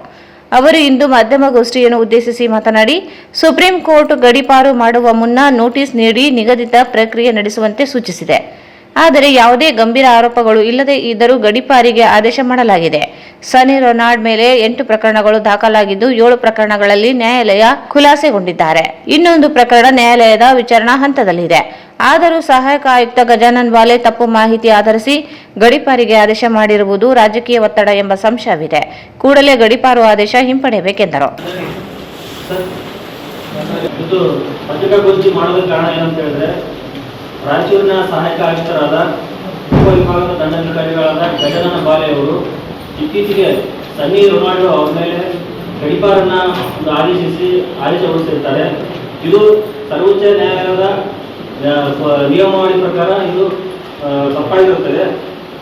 ಅವರು ಇಂದು ಮಾಧ್ಯಮಗೋಷ್ಠಿಯನ್ನು ಉದ್ದೇಶಿಸಿ ಮಾತನಾಡಿ, ಸುಪ್ರೀಂ ಕೋರ್ಟ್ ಗಡೀಪಾರು ಮಾಡುವ ಮುನ್ನ ನೋಟಿಸ್ ನೀಡಿ ನಿಗದಿತ ಪ್ರಕ್ರಿಯೆ ನಡೆಸುವಂತೆ ಸೂಚಿಸಿದೆ. ಆದರೆ ಯಾವುದೇ ಗಂಭೀರ ಆರೋಪಗಳು ಇಲ್ಲದೆ ಇದ್ದರೂ ಗಡೀಪಾರಿಗೆ ಆದೇಶ ಮಾಡಲಾಗಿದೆ. ಸನ್ನಿ ರೊನಾಲ್ಡ್ ಮೇಲೆ 8 ಪ್ರಕರಣಗಳು ದಾಖಲಾಗಿದ್ದು 7 ಪ್ರಕರಣಗಳಲ್ಲಿ ನ್ಯಾಯಾಲಯ ಖುಲಾಸೆಗೊಂಡಿದ್ದಾರೆ. ಇನ್ನೊಂದು ಪ್ರಕರಣ ನ್ಯಾಯಾಲಯದ ವಿಚಾರಣಾ ಹಂತದಲ್ಲಿದೆ. ಆದರೂ ಸಹಾಯಕ ಆಯುಕ್ತ ಗಜಾನನ್ ವಾಲೆ ತಪ್ಪು ಮಾಹಿತಿ ಆಧರಿಸಿ ಗಡೀಪಾರಿಗೆ ಆದೇಶ ಮಾಡಿರುವುದು ರಾಜಕೀಯ ಒತ್ತಡ ಎಂಬ ಸಂಶಯವಿದೆ. ಕೂಡಲೇ ಗಡೀಪಾರು ಆದೇಶ ಹಿಂಪಡೆಯಬೇಕೆಂದರು. ಪತ್ರಿಕಾಗೋಷ್ಠಿ ಮಾಡೋದಕ್ಕೆ ಕಾರಣ ಏನಂತ ಹೇಳಿದ್ರೆ, ರಾಯಚೂರಿನ ಸಹಾಯಕ ಆಯುಕ್ತರಾದ ಉಪವಿಭಾಗದ ದಂಡಾಧಿಕಾರಿಗಳಾದ ಗಜಾನನ ಬಾಲೆ ಅವರು ಇತ್ತೀಚೆಗೆ ಸನ್ನಿ ರೊನಾಲ್ಡ್ ಅವ್ರ ಮೇಲೆ ಗಡೀಪಾರನ್ನ ಒಂದು ಆದೇಶ ಹೊರಡಿಸಿರ್ತಾರೆ. ಇದು ಸರ್ವೋಚ್ಚ ನ್ಯಾಯಾಲಯದ ನಿಯಮಾವಳಿ ಪ್ರಕಾರ ಇದು ತಪ್ಪಾಗಿರುತ್ತದೆ.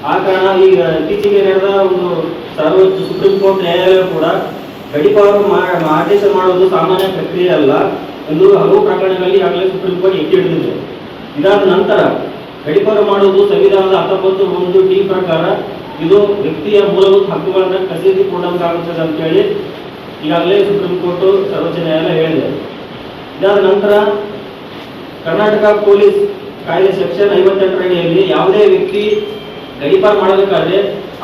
ಆ ಕಾರಣ ಈಗ ಇತ್ತೀಚೆಗೆ ನಡೆದ ಒಂದು ಸರ್ವೋಚ್ಚ ಸುಪ್ರೀಂ ಕೋರ್ಟ್ ನ್ಯಾಯಾಲಯ ಕೂಡ ಗಡೀಪಾರು ಆದೇಶ ಮಾಡುವುದು ಸಾಮಾನ್ಯ ಪ್ರಕ್ರಿಯೆ ಅಲ್ಲ ಎಂದು ಹಲವು ಪ್ರಕರಣಗಳಲ್ಲಿ ಈಗಾಗಲೇ ಸುಪ್ರೀಂ ಕೋರ್ಟ್ ಎತ್ತಿ ಹಿಡಿದಿದೆ. ಇದಾದ ನಂತರ ಗಡೀಪಾರು ಮಾಡುವುದು ಸಂವಿಧಾನದ 19(1)D ಪ್ರಕಾರ ಇದು ವ್ಯಕ್ತಿಯ ಮೂಲಭೂತ ಹಕ್ಕುಗಳನ್ನು ಕಸಿದುಕೊಂಡಂತಾಗುತ್ತದೆ ಅಂತ ಹೇಳಿ ಈಗಾಗಲೇ ಸುಪ್ರೀಂ ಕೋರ್ಟ್ ಸರ್ವೋಚ್ಚ ನ್ಯಾಯಾಲಯ ಹೇಳಿದೆ. ಇದಾದ ನಂತರ ಕರ್ನಾಟಕ ಪೊಲೀಸ್ ಕಾಯ್ದೆ ಸೆಕ್ಷನ್ 58 ಅಡಿಯಲ್ಲಿ ಯಾವುದೇ ವ್ಯಕ್ತಿ ಗಡೀಪಾರು ಮಾಡಬೇಕಾದ್ರೆ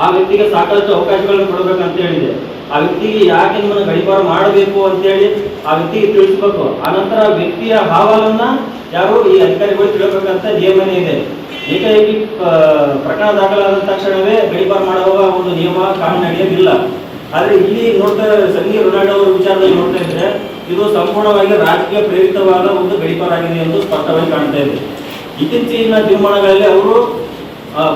ಆ ವ್ಯಕ್ತಿಗೆ ಸಾಕಷ್ಟು ಅವಕಾಶಗಳನ್ನು ಕೊಡಬೇಕಂತ ಹೇಳಿದೆ. ಆ ವ್ಯಕ್ತಿಗೆ ಯಾಕೆ ನಿಮ್ಮನ್ನು ಗಡೀಪಾರು ಮಾಡಬೇಕು ಅಂತೇಳಿ ಆ ವ್ಯಕ್ತಿಗೆ ತಿಳಿಸ್ಬೇಕು. ಆನಂತರ ವ್ಯಕ್ತಿಯ ಅಹವಾಲನ್ನ ಯಾರು ಈ ಅಧಿಕಾರಿಗಳು ತಿಳಬೇಕಂತ ನಿಯಮನೇ ಇದೆ. ಏಕಾಏಕಿ ಪ್ರಕರಣ ದಾಖಲಾದ ತಕ್ಷಣವೇ ಗಡೀಪಾರು ಮಾಡುವ ಒಂದು ನಿಯಮ ಕಾನೂನು ನಡೆಯೋದಿಲ್ಲ. ಆದರೆ ಇಲ್ಲಿ ನೋಡ್ತಾ ಸನ್ನಿ ರೊನಾಲ್ಡ್ ಅವರ ವಿಚಾರದಲ್ಲಿ ನೋಡ್ತಾ ಇದ್ರೆ ಇದು ಸಂಪೂರ್ಣವಾಗಿ ರಾಜಕೀಯ ಪ್ರೇರಿತವಾದ ಒಂದು ಗಡೀಪಾರಾಗಿದೆ ಎಂದು ಸ್ಪಷ್ಟವಾಗಿ ಕಾಣ್ತಾ ಇದೆ. ಇತ್ತೀಚಿನ ದಿನಮಾನಗಳಲ್ಲಿ ಅವರು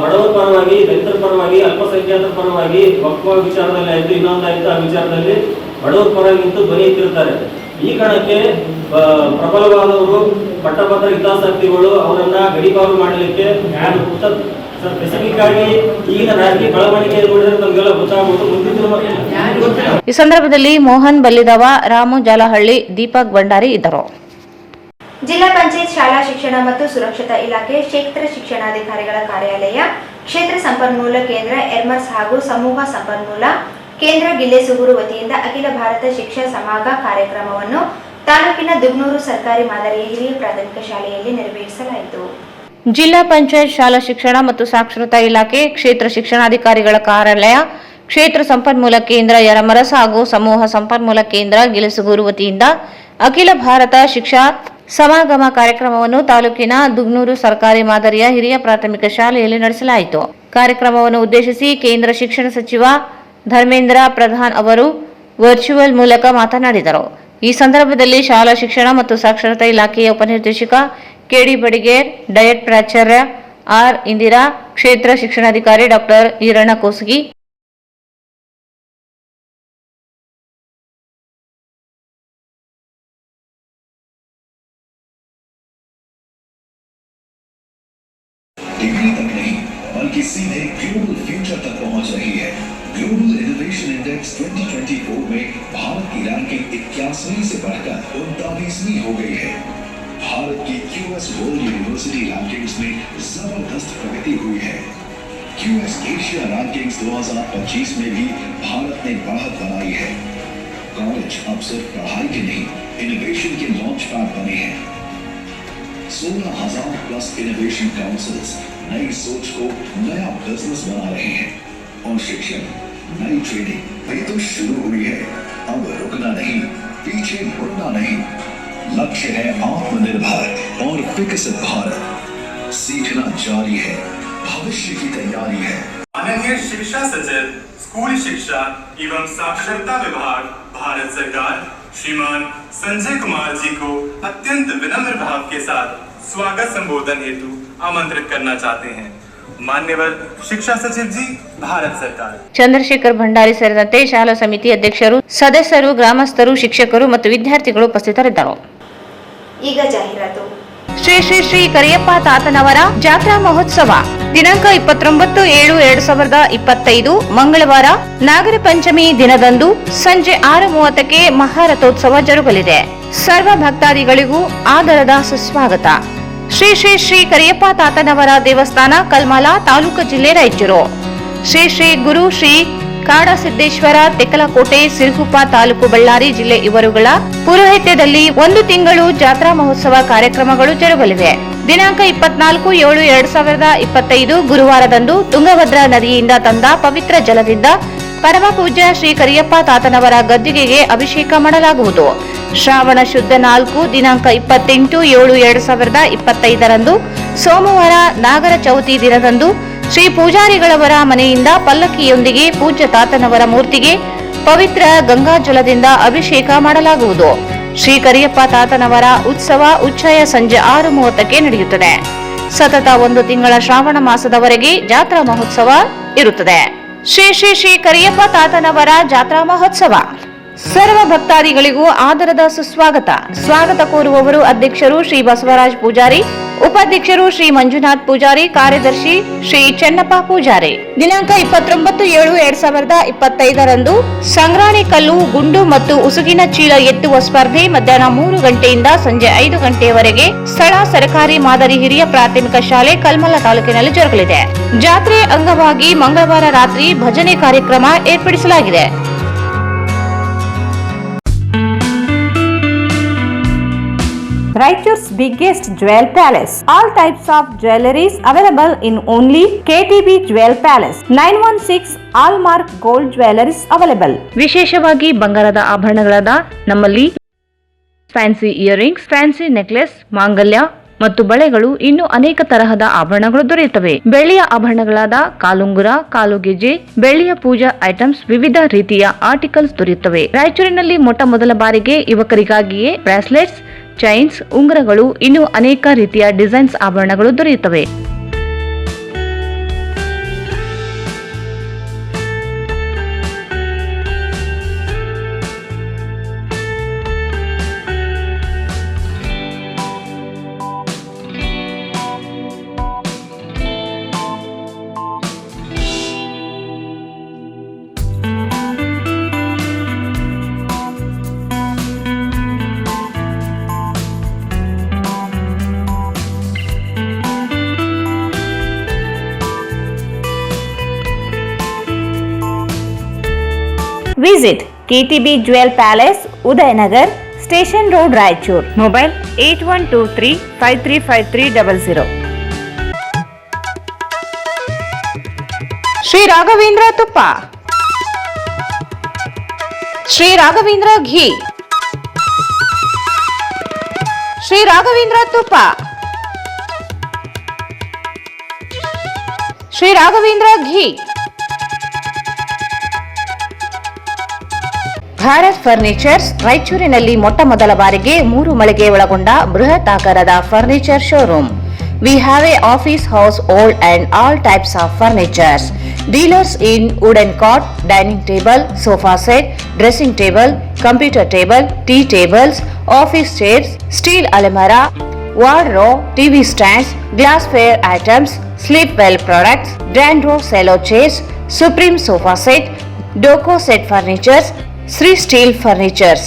ಬಡವರ ಪರವಾಗಿ, ದಲಿತರ ಪರವಾಗಿ, ಅಲ್ಪಸಂಖ್ಯಾತರ ಪರವಾಗಿ, ವಕ್ಫ್ ವಿಚಾರದಲ್ಲಿ ಆಯಿತು, ಇನ್ನೊಂದಾಯಿತು, ಆ ವಿಚಾರದಲ್ಲಿ ಬಡವರ ಪರವಾಗಿ ನಿಂತು ಧ್ವನಿ ಎತ್ತಿರುತ್ತಾರೆ. ಈ ಕಾರಣಕ್ಕೆ ಪ್ರಬಲವಾದವರು ಪಟ್ಟಭದ್ರ ಹಿತಾಸಕ್ತಿಗಳು ಅವರನ್ನ ಗಡೀಪಾರು ಮಾಡಲಿಕ್ಕೆ ಸ್ಪೆಸಿಫಿಕ್ ಆಗಿ ಈಗಿನ ರಾಜಕೀಯ ಬೆಳವಣಿಗೆ ನೋಡಿದ್ರೆ ನಮಗೆಲ್ಲ ಗೊತ್ತಾಗಬಹುದು. ಮುಂದಿನ ಈ ಸಂದರ್ಭದಲ್ಲಿ ಮೋಹನ್ ಬಲ್ಲಿದವ, ರಾಮು ಜಾಲಹಳ್ಳಿ, ದೀಪಕ್ ಭಂಡಾರಿ ಇದ್ದರು. ಜಿಲ್ಲಾ ಪಂಚಾಯತ್ ಶಾಲಾ ಶಿಕ್ಷಣ ಮತ್ತು ಸುರಕ್ಷತಾ ಇಲಾಖೆ, ಕ್ಷೇತ್ರ ಶಿಕ್ಷಣಾಧಿಕಾರಿಗಳ ಕಾರ್ಯಾಲಯ, ಕ್ಷೇತ್ರ ಸಂಪನ್ಮೂಲ ಕೇಂದ್ರ ಎರ್ಮರ್ಸ್ ಹಾಗೂ ಸಮೂಹ ಸಂಪನ್ಮೂಲ ಕೇಂದ್ರ ಗಿಲ್ಲೆಸೂಗೂರು ವತಿಯಿಂದ ಅಖಿಲ ಭಾರತ ಶಿಕ್ಷಾ ಸಮಾಗ ಕಾರ್ಯಕ್ರಮವನ್ನು ತಾಲೂಕಿನ ದುಗ್ನೂರು ಸರ್ಕಾರಿ ಮಾದರಿಯ ಹಿರಿಯ ಪ್ರಾಥಮಿಕ ಶಾಲೆಯಲ್ಲಿ ನೆರವೇರಿಸಲಾಯಿತು. ಜಿಲ್ಲಾ ಪಂಚಾಯತ್ ಶಾಲಾ ಶಿಕ್ಷಣ ಮತ್ತು ಸಾಕ್ಷರತಾ ಇಲಾಖೆ, ಕ್ಷೇತ್ರ ಶಿಕ್ಷಣಾಧಿಕಾರಿಗಳ ಕಾರ್ಯಾಲಯ, ಕ್ಷೇತ್ರ ಸಂಪನ್ಮೂಲ ಕೇಂದ್ರ ಯರಮರಸ್ ಹಾಗೂ ಸಮೂಹ ಸಂಪನ್ಮೂಲ ಕೇಂದ್ರ ಗಿಲಸಗೂರು ವತಿಯಿಂದ ಅಖಿಲ ಭಾರತ ಶಿಕ್ಷಾ ಸಮಾಗಮ ಕಾರ್ಯಕ್ರಮವನ್ನು ತಾಲೂಕಿನ ದುಗ್ನೂರು ಸರ್ಕಾರಿ ಮಾದರಿಯ ಹಿರಿಯ ಪ್ರಾಥಮಿಕ ಶಾಲೆಯಲ್ಲಿ ನಡೆಸಲಾಯಿತು. ಕಾರ್ಯಕ್ರಮವನ್ನು ಉದ್ದೇಶಿಸಿ ಕೇಂದ್ರ ಶಿಕ್ಷಣ ಸಚಿವ ಧರ್ಮೇಂದ್ರ ಪ್ರಧಾನ್ ಅವರು ವರ್ಚುವಲ್ ಮೂಲಕ ಮಾತನಾಡಿದರು. ಈ ಸಂದರ್ಭದಲ್ಲಿ ಶಾಲಾ ಶಿಕ್ಷಣ ಮತ್ತು ಸಾಕ್ಷರತಾ ಇಲಾಖೆಯ ಉಪನಿರ್ದೇಶಕ ಕೆಡಿ ಬಡಿಗೇರ್, ಡಯಟ್ ಪ್ರಾಚಾರ್ಯ ಆರ್ ಇಂದಿರಾ, ಕ್ಷೇತ್ರ ಶಿಕ್ಷಣಾಧಿಕಾರಿ ಡಾಕ್ಟರ್ ಈರಣ್ಣ ಕೋಸಗಿ, डिग्री तक नहीं बल्कि सीधे ग्लोबल फ्यूचर तक पहुंच रही है। ग्लोबल इनोवेशन इंडेक्स 2024 में भारत की रैंकिंग 81वीं से बढ़कर 39वीं हो गई है। भारत की क्यूएस वर्ल्ड यूनिवर्सिटी रैंकिंग्स में जबरदस्त प्रगति हुई है। क्यूएस एशिया रैंकिंग्स 2025 में भी भारत ने बढ़त बनाई है। कॉलेज अब सिर्फ पढ़ाई के नहीं, इनोवेशन के लॉन्च पैड बने हैं। 16,000 प्लस इनोवेशन काउंसिल्स नई सोच को नया बिजनेस बना रहे हैं और शिक्षक नई ट्रेनिंग ये तो शुरू हुई है। अब रुकना नहीं, पीछे मुड़ना नहीं। लक्ष्य है आत्मनिर्भर और विकसित भारत। सीखना जारी है, भविष्य की तैयारी है। माननीय शिक्षा सचिव, स्कूल शिक्षा एवं साक्षरता विभाग, भारत सरकार श्रीमान संजय कुमार जी को अत्यंत विनम्र भाव के साथ स्वागत संबोधन हेतु आमंत्रित करना चाहते हैं। मान्यवर शिक्षा सचिव जी, भारत सरकार। ಚಂದ್ರಶೇಖರ್ ಭಂಡಾರಿ ಸೇರಿದಂತೆ ಶಾಲಾ ಸಮಿತಿ ಅಧ್ಯಕ್ಷರು, ಸದಸ್ಯರು, ಗ್ರಾಮಸ್ಥರು, ಶಿಕ್ಷಕರು ಮತ್ತು ವಿದ್ಯಾರ್ಥಿಗಳು ಉಪಸ್ಥಿತರಿದ್ದರು. ಈಗ ಜಾಹೀರಾತು. ಶ್ರೀ ಶ್ರೀ ಶ್ರೀ ಕರಿಯಪ್ಪ ತಾತನವರ ಜಾತ್ರಾ ಮಹೋತ್ಸವ ದಿನಾಂಕ 29/7/2025 ಮಂಗಳವಾರ ನಾಗರ ಪಂಚಮಿ ದಿನದಂದು ಸಂಜೆ 6:30ಕ್ಕೆ ಮಹಾರಥೋತ್ಸವ ಜರುಗಲಿದೆ. ಸರ್ವ ಭಕ್ತಾದಿಗಳಿಗೂ ಆದರದ ಸುಸ್ವಾಗತ. ಶ್ರೀ ಶ್ರೀ ಶ್ರೀ ಕರಿಯಪ್ಪ ತಾತನವರ ದೇವಸ್ಥಾನ, ಕಲ್ಮಾಲ, ತಾಲೂಕು, ಜಿಲ್ಲೆ, ರಾಯಚೂರು. ಶ್ರೀ ಶ್ರೀ ಗುರು ಶ್ರೀ ಕಾಡಸಿದ್ದೇಶ್ವರ, ತೆಕ್ಕಲಕೋಟೆ, ಸಿರುಗುಪ್ಪ, ತಾಲೂಕು, ಬಳ್ಳಾರಿ ಜಿಲ್ಲೆ ಇವರುಗಳ ಪುರೋಹಿತ್ಯದಲ್ಲಿ 1 ತಿಂಗಳು ಜಾತ್ರಾ ಮಹೋತ್ಸವ ಕಾರ್ಯಕ್ರಮಗಳು ಜರುಗಲಿವೆ. ದಿನಾಂಕ 24/7/2025 ಗುರುವಾರದಂದು ತುಂಗಭದ್ರಾ ನದಿಯಿಂದ ತಂದ ಪವಿತ್ರ ಜಲದಿಂದ ಪರಮ ಪೂಜ್ಯ ಶ್ರೀ ಕರಿಯಪ್ಪ ತಾತನವರ ಗದ್ದಿಗೆಗೆ ಅಭಿಷೇಕ ಮಾಡಲಾಗುವುದು. ಶ್ರಾವಣ ಶುದ್ಧ 4 ದಿನಾಂಕ 28/7/2025 ಸೋಮವಾರ ನಾಗರ ಚೌತಿ ದಿನದಂದು ಶ್ರೀ ಪೂಜಾರಿಗಳವರ ಮನೆಯಿಂದ ಪಲ್ಲಕ್ಕಿಯೊಂದಿಗೆ ಪೂಜ್ಯ ತಾತನವರ ಮೂರ್ತಿಗೆ ಪವಿತ್ರ ಗಂಗಾಜಲದಿಂದ ಅಭಿಷೇಕ ಮಾಡಲಾಗುವುದು. ಶ್ರೀ ಕರಿಯಪ್ಪ ತಾತನವರ ಉತ್ಸವ ಉಚ್ಚಯ ಸಂಜೆ 6:30ಕ್ಕೆ ನಡೆಯುತ್ತದೆ. ಸತತ 1 ತಿಂಗಳ ಶ್ರಾವಣ ಮಾಸದವರೆಗೆ ಜಾತ್ರಾ ಮಹೋತ್ಸವ ಇರುತ್ತದೆ. ಶ್ರೀ ಶ್ರೀ ಶ್ರೀ ಕರಿಯಪ್ಪ ತಾತನವರ ಜಾತ್ರಾ ಮಹೋತ್ಸವ ಸರ್ವ ಭಕ್ತಾದಿಗಳಿಗೂ ಆದರದ ಸುಸ್ವಾಗತ. ಸ್ವಾಗತ ಕೋರುವವರು ಅಧ್ಯಕ್ಷರು ಶ್ರೀ ಬಸವರಾಜ್ ಪೂಜಾರಿ, ಉಪಾಧ್ಯಕ್ಷರು ಶ್ರೀ ಮಂಜುನಾಥ್ ಪೂಜಾರಿ, ಕಾರ್ಯದರ್ಶಿ ಶ್ರೀ ಚೆನ್ನಪ್ಪ ಪೂಜಾರಿ. ದಿನಾಂಕ 29/7/2025 ಸಂಗ್ರಾಣಿ ಕಲ್ಲು, ಗುಂಡು ಮತ್ತು ಉಸುಗಿನ ಚೀಲ ಎತ್ತುವ ಸ್ಪರ್ಧೆ ಮಧ್ಯಾಹ್ನ 3 ಗಂಟೆಯಿಂದ ಸಂಜೆ 5 ಗಂಟೆಯವರೆಗೆ ಸ್ಥಳ ಸರ್ಕಾರಿ ಮಾದರಿ ಹಿರಿಯ ಪ್ರಾಥಮಿಕ ಶಾಲೆ, ಕಲ್ಮಲ ತಾಲೂಕಿನಲ್ಲಿ ಜರುಗಲಿದೆ. ಜಾತ್ರೆ ಅಂಗವಾಗಿ ಮಂಗಳವಾರ ರಾತ್ರಿ ಭಜನೆ ಕಾರ್ಯಕ್ರಮ ಏರ್ಪಡಿಸಲಾಗಿದೆ. Raichur's biggest jewel palace. All types of jewelries available in only KTB Jewel Palace. 916 Allmark Gold Jewelries available. ವಿಶೇಷವಾಗಿ ಬಂಗಾರದ ಆಭರಣಗಳಾದ ನಮ್ಮಲ್ಲಿ ಫ್ಯಾನ್ಸಿ ಇಯರಿಂಗ್ಸ್, ಫ್ಯಾನ್ಸಿ ನೆಕ್ಲೆಸ್, ಮಾಂಗಲ್ಯ ಮತ್ತು ಬಳೆಗಳು, ಇನ್ನು ಅನೇಕ ತರಹದ ಆಭರಣಗಳು ದೊರೆಯುತ್ತವೆ. ಬೆಳ್ಳಿಯ ಆಭರಣಗಳಾದ ಕಾಲುಂಗುರ, ಕಾಲುಗೆಜೆ, ಬೆಳ್ಳಿಯ ಪೂಜಾ ಐಟಮ್ಸ್, ವಿವಿಧ ರೀತಿಯ ಆರ್ಟಿಕಲ್ಸ್ ದೊರೆಯುತ್ತವೆ. ರಾಯಚೂರಿನಲ್ಲಿ ಮೊದಲ ಬಾರಿಗೆ ಯುವಕರಿಗಾಗಿಯೇ ಬ್ರಾಸ್ಲೆಟ್ಸ್, ಚೈನ್ಸ್, ಉಂಗುರಗಳು, ಇನ್ನು ಅನೇಕ ರೀತಿಯ ಡಿಸೈನ್ಸ್ ಆಭರಣಗಳು ದೊರೆಯುತ್ತವೆ. Visit KTB Jewel Palace, Udayanagar, Station Road, Raichur. Mobile 8123 535300. Shri Raghavendra ತುಪ್ಪ, ಶ್ರೀ ರಾಘವೇಂದ್ರ ಘೀ, ಶ್ರೀ ರಾಘವೇಂದ್ರ ತುಪ್ಪ, ಶ್ರೀ ರಾಘವೇಂದ್ರ ಘೀ. ಭಾರತ್ ಫರ್ನಿಚರ್ಸ್ ರಾಯಚೂರಿನಲ್ಲಿ ಮೊಟ್ಟ ಮೊದಲ ಬಾರಿಗೆ 3 ಮಳಿಗೆ ಒಳಗೊಂಡ ಬೃಹತ್ ಆಕಾರದ furniture showroom. We have a office house, old and all types of furnitures. Dealers in wooden cot, dining table, sofa set, dressing table, computer table, tea tables, office chairs, steel almirah, wardrobe, TV stands, glassware items, sleepwell products, Dandro cello chairs, Supreme sofa set, Doco set furnitures, Sri Steel Furnitures.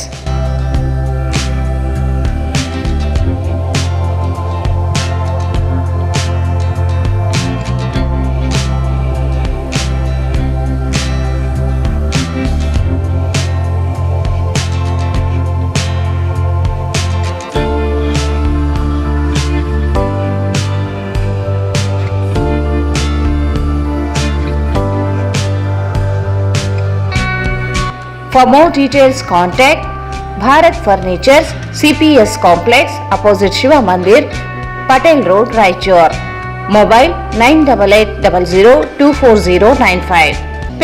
For more details, contact Bharat Furnitures, CPS Complex, opposite Shiva Mandir, Patel Road, Raichur. Mobile 9880024095.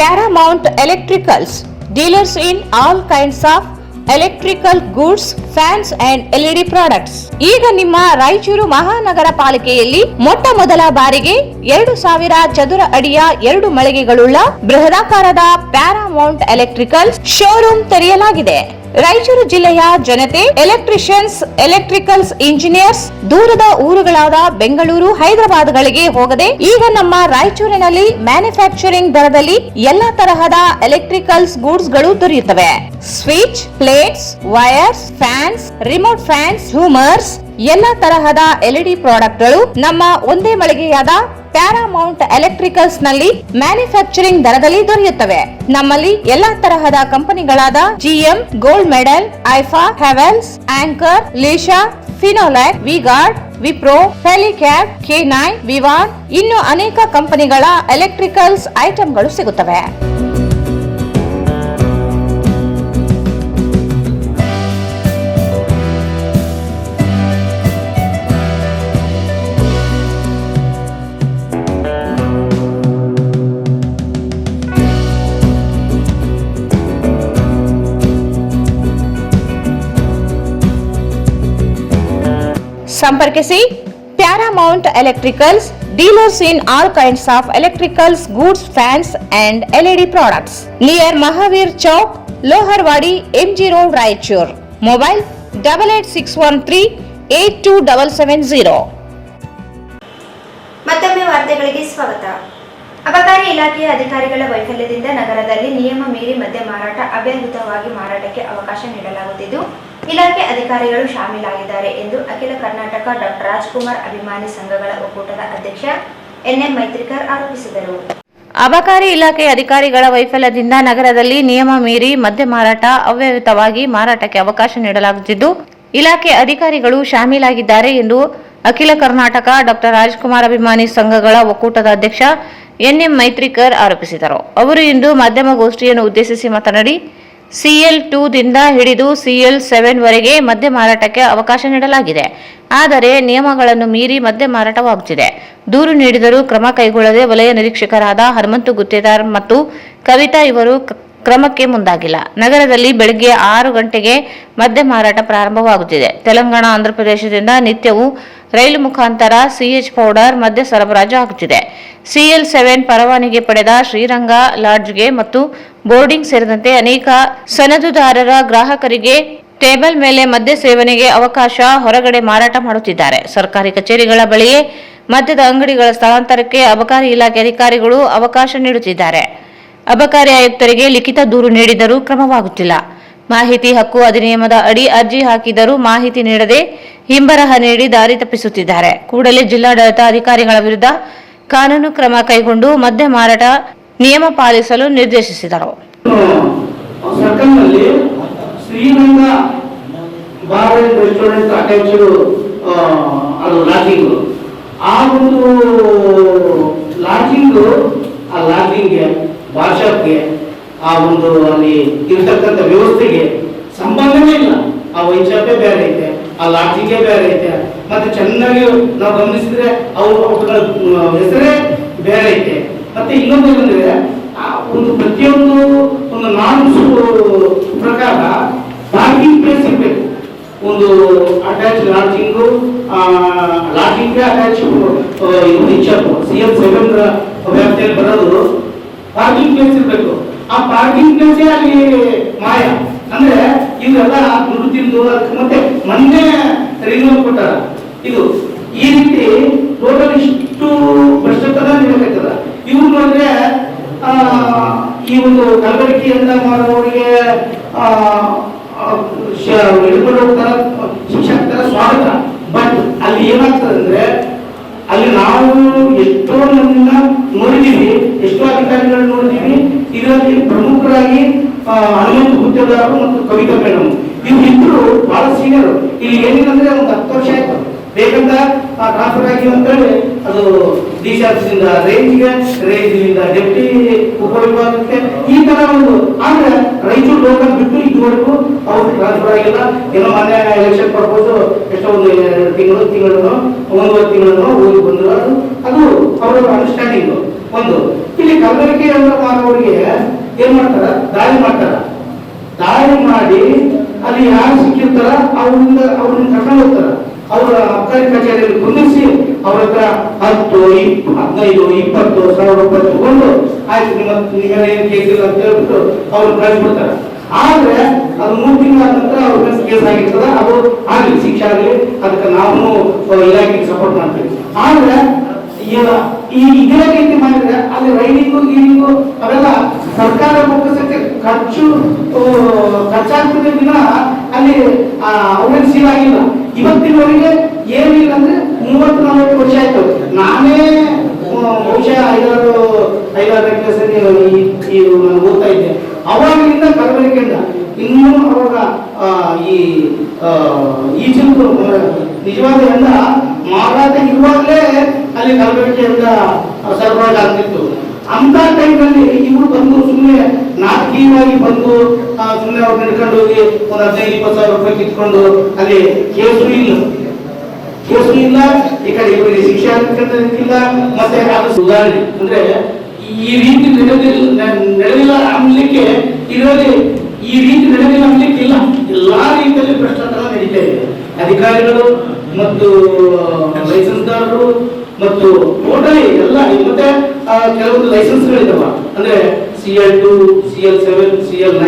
Paramount Electricals, dealers in all kinds of electrical goods, fans and LED products. ಈಗ ನಿಮ್ಮ ರಾಯಚೂರು ಮಹಾನಗರ ಪಾಲಿಕೆಯಲ್ಲಿ ಮೊಟ್ಟ ಮೊದಲ ಬಾರಿಗೆ 2000 ಚದುರ ಅಡಿಯ 2 ಮಳಿಗೆಗಳುಳ್ಳ ಬೃಹದಾಕಾರದ Paramount electrical showroom ತೆರೆಯಲಾಗಿದೆ. ರಾಯಚೂರು ಜಿಲ್ಲೆಯ ಜನತೆ, ಎಲೆಕ್ಟ್ರಿಷಿಯನ್ಸ್, ಎಲೆಕ್ಟ್ರಿಕಲ್ಸ್ ಇಂಜಿನಿಯರ್ಸ್ ದೂರದ ಊರುಗಳಾದ ಬೆಂಗಳೂರು, ಹೈದರಾಬಾದ್ಗಳಿಗೆ ಹೋಗದೆ ಈಗ ನಮ್ಮ ರಾಯಚೂರಿನಲ್ಲಿ ಮ್ಯಾನುಫ್ಯಾಕ್ಚರಿಂಗ್ ದರದಲ್ಲಿ ಎಲ್ಲಾ ತರಹದ ಎಲೆಕ್ಟ್ರಿಕಲ್ಸ್ ಗೂಡ್ಸ್ ಗಳು ದೊರೆಯುತ್ತವೆ. Switch, plates, wires, fans, remote fans, ಹ್ಯೂಮರ್ಸ್, ಎಲ್ಲಾ ತರಹದ LED ಪ್ರಾಡಕ್ಟ್ ಗಳು ನಮ್ಮ ಒಂದೇ ಮಳಿಗೆಯಾದ ಪ್ಯಾರಾಮೌಂಟ್ ಎಲೆಕ್ಟ್ರಿಕಲ್ಸ್ ನಲ್ಲಿ ಮ್ಯಾನುಫ್ಯಾಕ್ಚರಿಂಗ್ ದರದಲ್ಲಿ ದೊರೆಯುತ್ತವೆ. ನಮ್ಮಲ್ಲಿ ಎಲ್ಲಾ ತರಹದ ಕಂಪನಿಗಳಾದ GM, ಗೋಲ್ಡ್ ಮೆಡಲ್, ಐಫಾ, ಹೆವೆಲ್ಸ್, ಆಂಕರ್, ಲೀಶಾ, ಫಿನೋಲ್ಯಾಕ್, ವಿಗಾರ್ಡ್, ವಿಪ್ರೋ, ಹೆಲಿಕ್ಯಾಬ್, K9, ವಿವಾನ್ ಇನ್ನು ಅನೇಕ ಕಂಪನಿಗಳ ಎಲೆಕ್ಟ್ರಿಕಲ್ಸ್ ಐಟಂಗಳು ಸಿಗುತ್ತವೆ. ಸಂಪರ್ಕಿಸಿ Paramount electricals, dealers in all kinds of electricals goods, fans and LED products, near Mahavir Chowk, Loharwadi, MG road, Raichur. Mobile 8861382770. ಮತ್ತೊಮ್ಮೆ ವಾರ್ತೆಗಳಿಗೆ ಸ್ವಾಗತ. ಅಬಕಾರಿ ಇಲಾಖೆಯ ಅಧಿಕಾರಿಗಳ ವೈಫಲ್ಯದಿಂದ ನಗರದಲ್ಲಿ ನಿಯಮ ಮೀರಿ ಮದ್ಯ ಮಾರಾಟ ಅವ್ಯಾಹತವಾಗಿ ಮಾರಾಟಕ್ಕೆ ಅವಕಾಶ ನೀಡಲಾಗುತ್ತಿದ್ದು, ಇಲಾಖೆ ಅಧಿಕಾರಿಗಳು ಶಾಮೀಲಾಗಿದ್ದಾರೆ ಎಂದು ಅಖಿಲ ಕರ್ನಾಟಕ ಡಾಕ್ಟರ್ ರಾಜ್ಕುಮಾರ್ ಅಭಿಮಾನಿ ಸಂಘಗಳ ಒಕ್ಕೂಟದ ಅಧ್ಯಕ್ಷ NM ಮೈತ್ರಿಕರ್ ಆರೋಪಿಸಿದರು. ಅಬಕಾರಿ ಇಲಾಖೆ ಅಧಿಕಾರಿಗಳ ವೈಫಲ್ಯದಿಂದ ನಗರದಲ್ಲಿ ನಿಯಮ ಮೀರಿ ಮದ್ಯ ಮಾರಾಟ ಅವ್ಯಾಹತವಾಗಿ ಮಾರಾಟಕ್ಕೆ ಅವಕಾಶ ನೀಡಲಾಗುತ್ತಿದ್ದು, ಇಲಾಖೆ ಅಧಿಕಾರಿಗಳು ಶಾಮೀಲಾಗಿದ್ದಾರೆ ಎಂದು ಅಖಿಲ ಕರ್ನಾಟಕ ಡಾಕ್ಟರ್ ರಾಜ್ಕುಮಾರ್ ಅಭಿಮಾನಿ ಸಂಘಗಳ ಒಕ್ಕೂಟದ ಅಧ್ಯಕ್ಷ NM ಮೈತ್ರಿಕರ್ ಆರೋಪಿಸಿದರು. ಅವರು ಇಂದು ಮಾಧ್ಯಮಗೋಷ್ಠಿಯನ್ನು ಉದ್ದೇಶಿಸಿ ಮಾತನಾಡಿ, CL2 ದಿಂದ ಹಿಡಿದು CL7 ವರೆಗೆ ಮದ್ಯ ಮಾರಾಟಕ್ಕೆ ಅವಕಾಶ ನೀಡಲಾಗಿದೆ. ಆದರೆ ನಿಯಮಗಳನ್ನು ಮೀರಿ ಮದ್ಯ ಮಾರಾಟವಾಗುತ್ತಿದೆ. ದೂರು ನೀಡಿದರೂ ಕ್ರಮ ಕೈಗೊಳ್ಳದೆ ವಲಯ ನಿರೀಕ್ಷಕರಾದ ಹನುಮಂತು ಗುತ್ತೇದಾರ್ ಮತ್ತು ಕವಿತಾ ಇವರು ಕ್ರಮಕ್ಕೆ ಮುಂದಾಗಿಲ್ಲ. ನಗರದಲ್ಲಿ ಬೆಳಗ್ಗೆ 6 ಗಂಟೆಗೆ ಮದ್ಯ ಮಾರಾಟ ಪ್ರಾರಂಭವಾಗುತ್ತಿದೆ. ತೆಲಂಗಾಣ, ಆಂಧ್ರಪ್ರದೇಶದಿಂದ ನಿತ್ಯವೂ ರೈಲು ಮುಖಾಂತರ CH ಪೌಡರ್ ಮದ್ಯ ಸರಬರಾಜು ಆಗುತ್ತಿದೆ. CL7 ಪರವಾನಗಿ ಪಡೆದ ಶ್ರೀರಂಗ ಲಾಡ್ಜ್ಗೆ ಮತ್ತು ಬೋರ್ಡಿಂಗ್ ಸೇರಿದಂತೆ ಅನೇಕ ಸನದುದಾರರ ಗ್ರಾಹಕರಿಗೆ ಟೇಬಲ್ ಮೇಲೆ ಮದ್ಯ ಸೇವನೆಗೆ ಅವಕಾಶ ಹೊರಗಡೆ ಮಾರಾಟ ಮಾಡುತ್ತಿದ್ದಾರೆ. ಸರ್ಕಾರಿ ಕಚೇರಿಗಳ ಬಳಿಯೇ ಮದ್ಯದ ಅಂಗಡಿಗಳ ಸ್ಥಳಾಂತರಕ್ಕೆ ಅಬಕಾರಿ ಇಲಾಖೆ ಅಧಿಕಾರಿಗಳು ಅವಕಾಶ ನೀಡುತ್ತಿದ್ದಾರೆ. ಅಬಕಾರಿ ಆಯುಕ್ತರಿಗೆ ಲಿಖಿತ ದೂರು ನೀಡಿದರೂ ಕ್ರಮವಾಗುತ್ತಿಲ್ಲ. ಮಾಹಿತಿ ಹಕ್ಕು ಅಧಿನಿಯಮದ ಅಡಿ ಅರ್ಜಿ ಹಾಕಿದರೂ ಮಾಹಿತಿ ನೀಡದೆ ಹಿಂಬರಹ ನೀಡಿ ದಾರಿ ತಪ್ಪಿಸುತ್ತಿದ್ದಾರೆ. ಕೂಡಲೇ ಜಿಲ್ಲಾಡಳಿತ ಅಧಿಕಾರಿಗಳ ವಿರುದ್ಧ ಕಾನೂನು ಕ್ರಮ ಕೈಗೊಂಡು ಮದ್ಯ ಮಾರಾಟ ನಿಯಮ ಪಾಲಿಸಲು ನಿರ್ದೇಶಿಸಿದರು. ಸರ್ಕಲ್ನಲ್ಲಿ Shriranga bar and restaurant attached ಅದು ಲಾಡ್ಜಿಂಗ್, ಆ ಒಂದು ಲಾಡ್ಜಿಂಗ್ ಆ ಲಾಡ್ಜಿಂಗ್ಗೆ, ಬಾರ್ಶಾಪ್ಗೆ, ಆ ಒಂದು ಅಲ್ಲಿ ಇರ್ತಕ್ಕಂಥ ವ್ಯವಸ್ಥೆಗೆ ಸಂಬಂಧವೇ ಇಲ್ಲ. ಆ ವೈನ್ ಶಾಪೇ ಬೇರೆ ಐತೆ, ಆ ಲಾಡ್ಜಿಂಗೇ ಬೇರೆ ಐತೆ. ಮತ್ತೆ ಚೆನ್ನಾಗಿ ನಾವು ಗಮನಿಸಿದ್ರೆ ಅವ್ರ ಹೆಸರೇ ಬೇರೆ ಐತೆ. ಮತ್ತೆ ಇನ್ನೊಂದು ಏನಂದ್ರೆ ಆ ಒಂದು ಪ್ರತಿಯೊಂದು ಒಂದು ನಾರ್ಮ್ಸ್ ಪ್ರಕಾರ ಪಾರ್ಕಿಂಗ್ ಪ್ಲೇಸ್ ಇರಬೇಕು. ಒಂದು ಅಟ್ಯಾಚ್ ಲಾಡ್ಜಿಂಗು, ಲಾಡ್ಜಿಂಗ್ಗೆ ಅಟ್ಯಾಚ್ CM7 ವ್ಯಾಪ್ತಿಯಲ್ಲಿ ಬರೋದು ಪಾರ್ಕಿಂಗ್ ಪ್ಲೇಸ್ ಇರಬೇಕು. ಆ ಪಾರ್ಕಿಂಗ್ ಪ್ಲೇಸೇ ಅಲ್ಲಿ ಮಾಯ. ಅಂದ್ರೆ ಇವೆಲ್ಲ ದುಡ್ಡು ತಿಂದು ಮತ್ತೆ ಮೊನ್ನೆ ರಿನ್ಯೂವಲ್ ಕೊಟ್ಟಾರ. ಇದು ಈ ರೀತಿ ಟೋಟಲ್ ಇಷ್ಟು ಭ್ರಷ್ಟತನ ನೀಡಬೇಕಾಗ್ತದ. ಇವ್ರು ನೋಡಿದ್ರೆ ಈ ಒಂದು ಕಲಬೆರಕೆಯನ್ನ ಮಾಡುವವರಿಗೆ ಹಿಡ್ಕೊಂಡು ಹೋಗ್ತಾರ, ಶಿಕ್ಷಕರ ಸ್ವಾಗತ. ಬಟ್ ಅಲ್ಲಿ ಏನಾಗ್ತದೆ ಅಂದ್ರೆ ಅಲ್ಲಿ ನಾವು ಎಷ್ಟೋ ಮಂದಿನ ನೋಡಿದೀವಿ, ಎಷ್ಟೋ ಅಧಿಕಾರಿಗಳು ನೋಡಿದೀವಿ. ಇದರಲ್ಲಿ ಪ್ರಮುಖರಾಗಿ ಹನುಮಂತ ಗುತ್ತೇದಾರರು ಮತ್ತು ಕವಿತಾ ಮೇಡಮ್ ಇವ್ರಿಬ್ರು ಬಹಳ ಸೀನಿಯರ್. ಇಲ್ಲಿ ಏನಿಲ್ಲ ಒಂದು 10 ವರ್ಷ ಆಯ್ತು ಬೇಕಂತ ಟ್ರಾನ್ಸ್ಫರ್ ಆಗಿ ಅಂತೇಳಿ ಅದು ಡಿಸಿಆರ್ಸಿಂದ ರೇಂಜ್ನಿಂದ ಡೆಪ್ಟಿ ಉಪವಿಭಾಗಕ್ಕೆ ಈ ತರ ಒಂದು. ಆದ್ರೆ ರಾಯಚೂರು ಲೋಕಲ್ ಬಿಟ್ಟು ಇದುವರೆಗೂ ಅವ್ರು ಟ್ರಾನ್ಸ್ಫರ್ ಆಗಿಲ್ಲ. ಏನೋ ಮೊನ್ನೆ ಎಲೆಕ್ಷನ್ ಪರ್ಪೋಸ್ ಎಷ್ಟೋ ಒಂದು 2 ತಿಂಗಳು 1 ತಿಂಗಳು ಹೋಗಿ ಬಂದ್ರು. ಅದು ಅವರ ಅಂಡರ್ಸ್ಟ್ಯಾಂಡಿಂಗ್ ಒಂದು. ಇಲ್ಲಿ ಕಲಬೆರಕೆ ಮಾಡುವವರಿಗೆ ಏನ್ ಮಾಡ್ತಾರ, ದಾಳಿ ಮಾಡಿ ಅಲ್ಲಿ ಯಾರು ಸಿಕ್ಕಿರ್ತಾರ ಅವ್ರನ್ನ ಕರ್ಕೊಂಡು ಹೋಗ್ತಾರ. ಅವರ ಅಬ್ಕಾರಿ ಕಚೇರಿಯಲ್ಲಿ ಕುಂದಿರಿಸಿ ಅವ್ರ ಹತ್ರ 10, 15, 20 ಸಾವಿರ ರೂಪಾಯಿ ತಗೊಂಡು ಆಯ್ತು ನಿಮ್ಮ ಏನ್ ಕೇಸ್ ಇಲ್ಲ ಅಂತ ಹೇಳ್ಬಿಟ್ಟು ಅವ್ರು ಕಳಿಸ್ಬಿಡ್ತಾರೆ. ಆದ್ರೆ ಅದು 3 ತಿಂಗಳ ನಂತರ ಅವ್ರ ಮೇಲೆ ಕೇಸ್ ಆಗಿರ್ತದ. ಅದು ಆಗ್ಲಿ, ಶಿಕ್ಷೆ ಆಗ್ಲಿ, ಅದಕ್ಕೆ ನಾವು ಇಲಾಖೆಗೆ ಸಪೋರ್ಟ್ ಮಾಡ್ತೀವಿ. ಆದ್ರೆ ಇದೇ ರೀತಿ ಮಾಡಿದ್ರೆ ಅಲ್ಲಿ ರೈಡಿಂಗು ಅವೆಲ್ಲ ಸರ್ಕಾರ ಮುಖಸಕ್ಕೆ ಖರ್ಚಾಗ್ತದೆ ದಿನ ಅಲ್ಲಿ ಅವ್ರಿಗೆ ಸೀಲ್ ಆಗಿಲ್ಲ. ಇವತ್ತಿನವರೆಗೆ ಏನಿಲ್ಲ ಅಂದ್ರೆ 30-40 ವರ್ಷ ಆಯ್ತು. ನಾನೇ ಬಹುಶಃ 5-6 ಕ್ಲಾಸಲ್ಲಿ ನಾನು ಓದ್ತಾ ಇದ್ದೆ. ಅವಾಗಿಂದ ಕಲಬೆರಕೆಯಿಂದ ಇನ್ನೂ ಅವಾಗ ಈ ಚಿಂತು ನಿಜವಾದ ಎಂದ ಮಾರಾಟ ಇರುವಾಗಲೇ ಅಲ್ಲಿ ಕಲಬೆರಕೆಯಿಂದ ಸರಬರಾಜು ಆಗ್ತಿತ್ತು. ಅಂತ ಟೈಮ್ನಲ್ಲಿ ಇವರು ಬಂದು ಸುಮ್ಮನೆ ನಾಟಕೀಯವಾಗಿ ಬಂದು ಸುಮ್ಮನೆ ಅವ್ರು ನಡ್ಕೊಂಡು ಹೋಗಿ ಒಂದು 15-20 ಸಾವಿರ ರೂಪಾಯಿ ಕಿತ್ಕೊಂಡು ಅಲ್ಲಿ ಕೇಸು ಇಲ್ಲ, ಈ ಕಡೆ ಇವರಿಗೆ ಶಿಕ್ಷೆ ಆಗ್ತಿಲ್ಲ. ಮತ್ತೆ ಅದು ಸುಧಾರಣೆ ಅಂದ್ರೆ ಈ ರೀತಿ ನಡೆದಿಲ್ಲ ಅನ್ಲಿಕ್ಕೆ ಇದರಲ್ಲಿ ಈ ರೀತಿ ನಡೆದಿಲ್ಲ ಅನ್ಲಿಕ್ಕೆ ಇಲ್ಲ. ಎಲ್ಲಾ ರೀತಿಯಲ್ಲಿ ಭ್ರಷ್ಟಾಚಾರ ನಡೀತಾ ಇದೆ. ಅಧಿಕಾರಿಗಳು ಮತ್ತು ಲೈಸೆನ್ಸ್ದಾರರು ಮತ್ತು ಟೋಟಲಿ ಎಲ್ಲ. ಮತ್ತೆ ಕೆಲವೊಂದು ಲೈಸೆನ್ಸ್ಗಳಿದ್ದಾವ ಅಂದ್ರೆ CL2, CL7, CL9,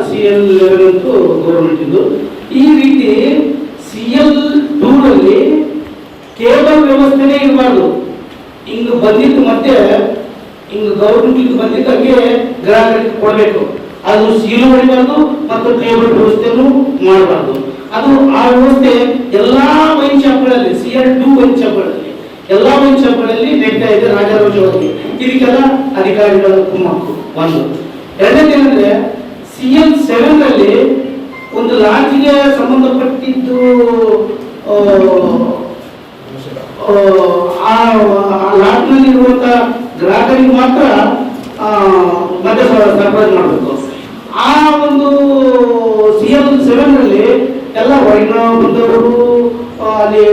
CL11 ಅಂತೂ ಗೌರ್ಮೆಂಟ್ ಇದ್ದು. ಈ ರೀತಿ CL2 ನಲ್ಲಿ ಕೇಬಲ್ ವ್ಯವಸ್ಥೆನೇ ಇರಬಾರ್ದು. ಹಿಂಗ್ ಬಂದಿದ್ದು ಮತ್ತೆ ಹಿಂಗ್ ಗೌರ್ಮೆಂಟ್ ಬಂದಿದ್ದಕ್ಕೆ ಗ್ರಾಹಕರಿಗೆ ಕೊಡಬೇಕು. ಅದು ಸೀಲು ಹೊಡಿಬಾರ್ದು ಮತ್ತು ಕೇಬಲ್ ವ್ಯವಸ್ಥೆಯನ್ನು ಮಾಡಬಾರ್ದು. ಅದು ಆ ವ್ಯವಸ್ಥೆ ಎಲ್ಲಾ ವೈನ್ ಶಾಪ್ಗಳಲ್ಲಿ, CL2 ವೈನ್ ಶಾಪ್ಗಳಲ್ಲಿ, ಎಲ್ಲಾ ವೈನ್ ಶಾಪ್ಗಳಲ್ಲಿ ನಡೀತಾ ಇದೆ ರಾಜಾರೋಷವಾಗಿ. ಇದಕ್ಕೆಲ್ಲ ಅಧಿಕಾರಿಗಳ ಕುಮ್ಮಕ್ಕು ಒಂದು. ಎರಡನೇದೇನಂದ್ರೆ CL7 ನಲ್ಲಿ ಒಂದು ಲಾಡ್ಜಿಗೆ ಸಂಬಂಧಪಟ್ಟಿದ್ದು ಆ ಲಾಡ್ಜ್ನಲ್ಲಿ ಇರುವಂತಹ ಗ್ರಾಹಕರಿಗೆ ಮಾತ್ರ ಮದ್ಯ ಸರಬರಾಜು ಮಾಡಬೇಕು. ಆ ಒಂದು CL7 ನಲ್ಲಿ ಎಲ್ಲ ಹೊರಗಿನ ಬಂದವರು ಅಲ್ಲಿ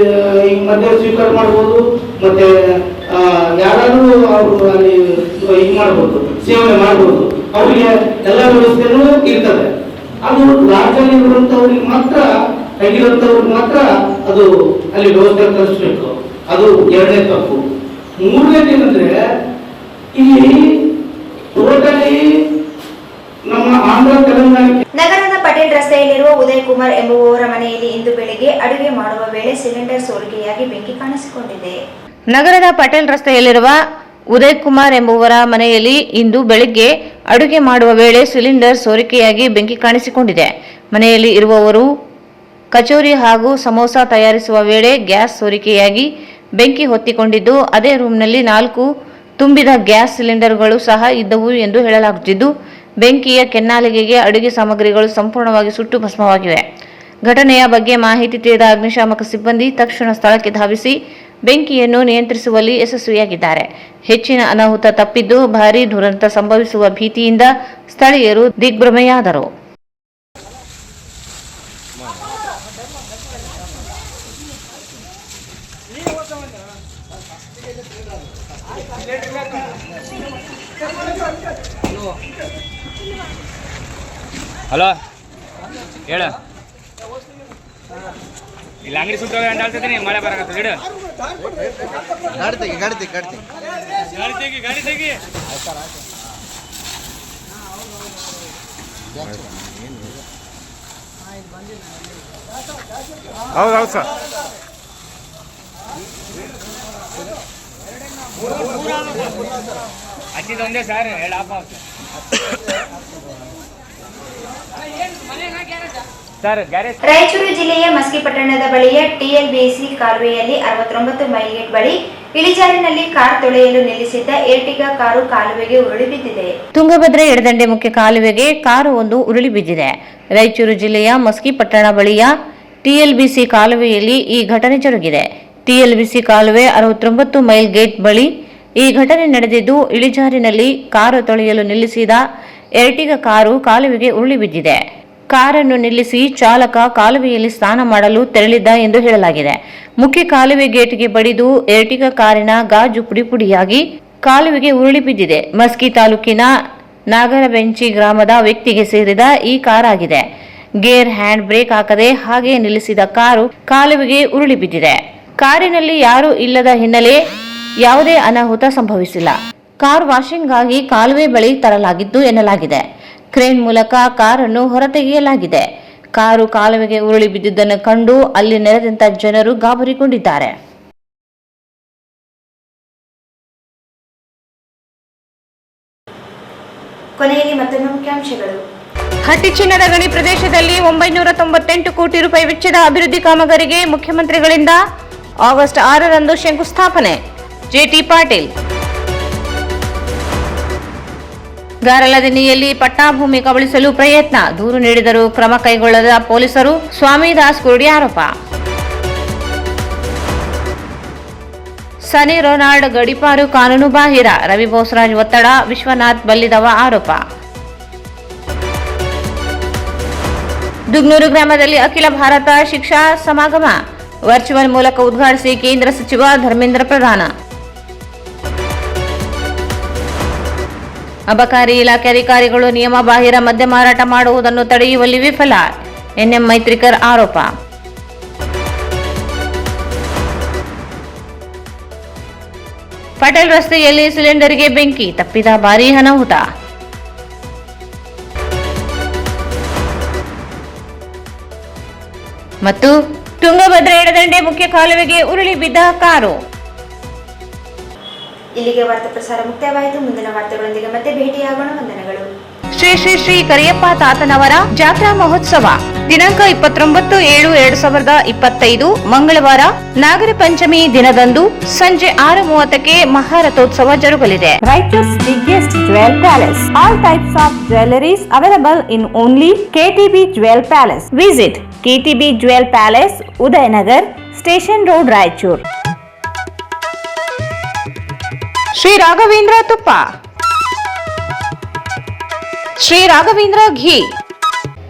ಮದ್ಯ ಸ್ವೀಕಾರ ಮಾಡ್ಬೋದು. ಮತ್ತೆ ಯಾರಾದ್ರೂ ಅವರು ಅಲ್ಲಿ ಇದು ಮಾಡ್ಬೋದು, ಸೇವನೆ ಮಾಡ್ಬೋದು. ಅವರಿಗೆ ಎಲ್ಲ ವ್ಯವಸ್ಥೆನೂ ಇರ್ತದೆ. ಅದು ಲಾಡ್ಜಲ್ಲಿ ಇರುವಂತವ್ರಿಗೆ ಮಾತ್ರ, ಆಗಿರುವಂತವ್ರಿಗೆ ಮಾತ್ರ ಅದು ಅಲ್ಲಿ ವ್ಯವಸ್ಥೆ ಕಲಿಸ್ಬೇಕು. ಅದು ಎರಡನೇ ತಪ್ಪು. ಮೂರನೇದು ಏನಂದ್ರೆ ಇಲ್ಲಿ ಟೋಟಲಿ ನಮ್ಮ ಆಂಧ್ರ ತೆಲಂಗಾಣ. ನಗರದ ಪಟೇಲ್ ರಸ್ತೆಯಲ್ಲಿರುವ ಉದಯ್ ಕುಮಾರ್ ಎಂಬುವವರ ಮನೆಯಲ್ಲಿ ಇಂದು ಬೆಳಿಗ್ಗೆ ಅಡುಗೆ ಮಾಡುವ ವೇಳೆ ಸಿಲಿಂಡರ್ ಸೋರಿಕೆಯಾಗಿ ಬೆಂಕಿ ಕಾಣಿಸಿಕೊಂಡಿದೆ. ನಗರದ ಪಟೇಲ್ ರಸ್ತೆಯಲ್ಲಿರುವ ಉದಯ್ ಕುಮಾರ್ ಎಂಬುವರ ಮನೆಯಲ್ಲಿ ಇಂದು ಬೆಳಿಗ್ಗೆ ಅಡುಗೆ ಮಾಡುವ ವೇಳೆ ಸಿಲಿಂಡರ್ ಸೋರಿಕೆಯಾಗಿ ಬೆಂಕಿ ಕಾಣಿಸಿಕೊಂಡಿದೆ. ಮನೆಯಲ್ಲಿ ಇರುವವರು ಕಚೋರಿ ಹಾಗೂ ಸಮೋಸ ತಯಾರಿಸುವ ವೇಳೆ ಗ್ಯಾಸ್ ಸೋರಿಕೆಯಾಗಿ ಬೆಂಕಿ ಹೊತ್ತಿಕೊಂಡಿದ್ದು, ಅದೇ ರೂಮ್ನಲ್ಲಿ 4 ತುಂಬಿದ ಗ್ಯಾಸ್ ಸಿಲಿಂಡರ್ಗಳು ಸಹ ಇದ್ದವು ಎಂದು ಹೇಳಲಾಗುತ್ತಿದ್ದು, ಬೆಂಕಿಯ ಕೆನ್ನಾಲಿಗೆಗೆ ಅಡುಗೆ ಸಾಮಗ್ರಿಗಳು ಸಂಪೂರ್ಣವಾಗಿ ಸುಟ್ಟು ಭಸ್ಮವಾಗಿವೆ. ಘಟನೆಯ ಬಗ್ಗೆ ಮಾಹಿತಿ ತಿಳಿದ ಅಗ್ನಿಶಾಮಕ ಸಿಬ್ಬಂದಿ ತಕ್ಷಣ ಸ್ಥಳಕ್ಕೆ ಧಾವಿಸಿ ಬೆಂಕಿಯನ್ನು ನಿಯಂತ್ರಿಸುವಲ್ಲಿ ಯಶಸ್ವಿಯಾಗಿದ್ದಾರೆ. ಹೆಚ್ಚಿನ ಅನಾಹುತ ತಪ್ಪಿದ್ದು ಭಾರೀ ದುರಂತ ಸಂಭವಿಸುವ ಭೀತಿಯಿಂದ ಸ್ಥಳೀಯರು ದಿಗ್ಭ್ರಮೆಯಾದರು. ಹಲೋ ಹೇಳ ಇಲ್ಲಿ ಅಂಗಡಿ ಸುಟ್ಟೋಗ ಅಂಟಾಳ್ತಿದ್ದೀನಿ, ಮಳೆ ಬರಕತ್ತ ಗಿಡ ಗಾಡಿ ತೆಗಿ ಹೌದು ಸರ್. ಹಚ್ಚಿದೊಂದೇ ಸರ್ ಹೇಳ ರಾಯಚೂರು ಜಿಲ್ಲೆಯ ಮಸ್ಕಿ ಪಟ್ಟಣದ ಬಳಿಯ ಟಿಎಲ್ಬಿಸಿ ಕಾಲುವೆಯಲ್ಲಿ 69 ಮೈಲ್ ಗೇಟ್ ಬಳಿ ಇಳಿಜಾರಿನಲ್ಲಿ ಕಾರ್ ತೊಳೆಯಲು ನಿಲ್ಲಿಸಿದ್ದ ಏರ್ಟಿಗಾ ಕಾರು ಕಾಲುವೆಗೆ ಉರುಳಿ ಬಿದ್ದಿದೆ. ತುಂಗಭದ್ರಾ ಎಡದಂಡೆ ಮುಖ್ಯ ಕಾಲುವೆಗೆ ಕಾರು ಒಂದು ಉರುಳಿ ಬಿದ್ದಿದೆ. ರಾಯಚೂರು ಜಿಲ್ಲೆಯ ಮಸ್ಕಿ ಪಟ್ಟಣ ಬಳಿಯ ಟಿಎಲ್ಬಿಸಿ ಕಾಲುವೆಯಲ್ಲಿ ಈ ಘಟನೆ ಜರುಗಿದೆ. ಟಿಎಲ್ಬಿಸಿ ಕಾಲುವೆ 69 ಮೈಲ್ ಗೇಟ್ ಬಳಿ ಈ ಘಟನೆ ನಡೆದಿದ್ದು, ಇಳಿಜಾರಿನಲ್ಲಿ ಕಾರು ತೊಳೆಯಲು ನಿಲ್ಲಿಸಿದ ಎರ್ಟಿಗಾ ಕಾರು ಕಾಲುವೆಗೆ ಉರುಳಿ ಬಿದ್ದಿದೆ. ಕಾರನ್ನು ನಿಲ್ಲಿಸಿ ಚಾಲಕ ಕಾಲುವೆಯಲ್ಲಿ ಸ್ನಾನ ಮಾಡಲು ತೆರಳಿದ್ದ ಎಂದು ಹೇಳಲಾಗಿದೆ. ಮುಖ್ಯ ಕಾಲುವೆ ಗೇಟ್ಗೆ ಬಡಿದು ಎರ್ಟಿಗಾ ಕಾರಿನ ಗಾಜು ಪುಡಿಯಾಗಿ ಕಾಲುವೆಗೆ ಉರುಳಿ ಬಿದ್ದಿದೆ. ಮಸ್ಕಿ ತಾಲೂಕಿನ ನಾಗರಬೆಂಚಿ ಗ್ರಾಮದ ವ್ಯಕ್ತಿಗೆ ಸೇರಿದ ಈ ಕಾರಾಗಿದೆ. ಗೇರ್ ಹ್ಯಾಂಡ್ ಬ್ರೇಕ್ ಹಾಕದೆ ಹಾಗೆ ನಿಲ್ಲಿಸಿದ ಕಾರು ಕಾಲುವೆಗೆ ಉರುಳಿ ಬಿದ್ದಿದೆ. ಕಾರಿನಲ್ಲಿ ಯಾರೂ ಇಲ್ಲದ ಹಿನ್ನೆಲೆ ಯಾವುದೇ ಅನಾಹುತ ಸಂಭವಿಸಿಲ್ಲ. ಕಾರ್ ವಾಷಿಂಗ್ಗಾಗಿ ಕಾಲುವೆ ಬಳಿ ತರಲಾಗಿದ್ದು ಎನ್ನಲಾಗಿದೆ. ಕ್ರೇನ್ ಮೂಲಕ ಕಾರನ್ನು ಹೊರತೆಗೆಯಲಾಗಿದೆ. ಕಾರು ಕಾಲುವೆಗೆ ಉರುಳಿ ಬಿದ್ದಿದ್ದನ್ನು ಕಂಡು ಅಲ್ಲಿ ನೆರೆದಂತ ಜನರು ಗಾಬರಿಗೊಂಡಿದ್ದಾರೆ. ಕೊನೆಯಲ್ಲಿ ಮತ್ತೊಮ್ಮೆ ಮುಖ್ಯಾಂಶಗಳು. ಹಟ್ಟಿ ಚಿನ್ನದ ಗಣಿ ಪ್ರದೇಶದಲ್ಲಿ 998 ಕೋಟಿ ರೂಪಾಯಿ ವೆಚ್ಚದ ಅಭಿವೃದ್ಧಿ ಕಾಮಗಾರಿಗೆ ಮುಖ್ಯಮಂತ್ರಿಗಳಿಂದ ಆಗಸ್ಟ್ 6ರಂದು ಶಂಕುಸ್ಥಾಪನೆ. ಜೆಟಿ ಪಾಟೀಲ್. ಗಾರಲದಿನಿಯಲ್ಲಿ ಪಟ್ಟಾಭೂಮಿ ಕಬಳಿಸಲು ಪ್ರಯತ್ನ, ದೂರು ನೀಡಿದರೂ ಕ್ರಮ ಕೈಗೊಳ್ಳದ ಪೊಲೀಸರು, ಸ್ವಾಮಿದಾಸ್ ಕುರ್ಡಿ ಆರೋಪ. ಸನಿ ರೊನಾಲ್ಡ್ ಗಡಿಪಾರು ಕಾನೂನು ಬಾಹಿರ, ರವಿ ಬೋಸರಾಜ್ ಒತ್ತಡ, ವಿಶ್ವನಾಥ್ ಬಲ್ಲಿದವ ಆರೋಪ. ದುಗ್ನೂರು ಗ್ರಾಮದಲ್ಲಿ ಅಖಿಲ ಭಾರತ ಶಿಕ್ಷಾ ಸಮಾಗಮ ವರ್ಚುವಲ್ ಮೂಲಕ ಉದ್ಘಾಟಿಸಿ ಕೇಂದ್ರ ಸಚಿವ ಧರ್ಮೇಂದ್ರ ಪ್ರಧಾನ. ಅಬಕಾರಿ ಇಲಾಖೆ ಅಧಿಕಾರಿಗಳು ನಿಯಮ ಬಾಹಿರ ಮದ್ಯ ಮಾರಾಟ ಮಾಡುವುದನ್ನು ತಡೆಯುವಲ್ಲಿ ವಿಫಲ, ಎನ್ಎಂ ಮೈತ್ರಿಕರ್ ಆರೋಪ. ಪಟೇಲ್ ರಸ್ತೆಯಲ್ಲಿ ಸಿಲಿಂಡರ್ಗೆ ಬೆಂಕಿ, ತಪ್ಪಿದ ಭಾರೀ ಅನಾಹುತ. ಮತ್ತು ತುಂಗಭದ್ರಾ ಎಡದಂಡೆ ಮುಖ್ಯ ಕಾಲುವೆಗೆ ಉರುಳಿ ಬಿದ್ದ ಕಾರು. ಇಲ್ಲಿಗೆ ವಾರ್ತಾ ಪ್ರಸಾರ ಮುಕ್ತಾಯವಾಯಿತು. ಮುಂದಿನ ವಾರ್ತೆಗಳೊಂದಿಗೆ ಮತ್ತೆ ಭೇಟಿಯಾಗೋಣ. ವಂದನೆಗಳು. ಶ್ರೀ ಶ್ರೀ ಶ್ರೀ ಕರಿಯಪ್ಪ ತಾತನವರ ಜಾತ್ರಾ ಮಹೋತ್ಸವ ದಿನಾಂಕ 29/7/2025 ಮಂಗಳವಾರ ನಾಗರ ಪಂಚಮಿ ದಿನದಂದು ಸಂಜೆ 6:30ಕ್ಕೆ ಮಹಾರಥೋತ್ಸವ ಜರುಗಲಿದೆ. Raiturs biggest jewel palace. All types of jewelries available in only KTB Jewel Palace. Visit KTB Jewel Palace, Udayanagar, Station Road, Raichur. Shri Raghavendra ತುಪ್ಪ, ಶ್ರೀ ರಾಘವೇಂದ್ರ ಘೀ.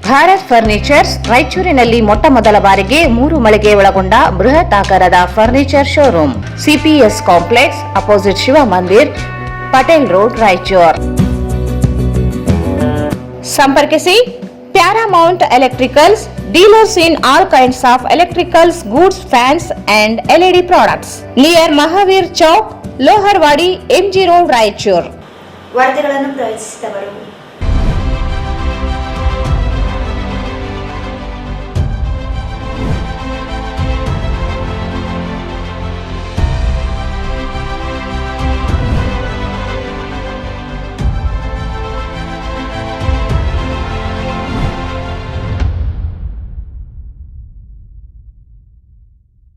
ಭಾರತ್ ಫರ್ನಿಚರ್ಸ್ ರಾಯಚೂರಿನಲ್ಲಿ ಮೊಟ್ಟ ಮೊದಲ ಬಾರಿಗೆ 3 ಮಳಿಗೆ ಒಳಗೊಂಡ ಬೃಹತ್ ಆಕಾರದ furniture showroom. CPS complex opposite Shiva Mandir, Patel road, Raichur. ಸಂಪರ್ಕಿಸಿ Paramount electricals, dealers in all kinds of electricals goods, fans and LED products, near Mahavir Chowk, Loharwadi, MG road, Raichur. ವಾರ್ತೆಗಳನ್ನು ಪ್ರವೇಶಿಸಿದವರು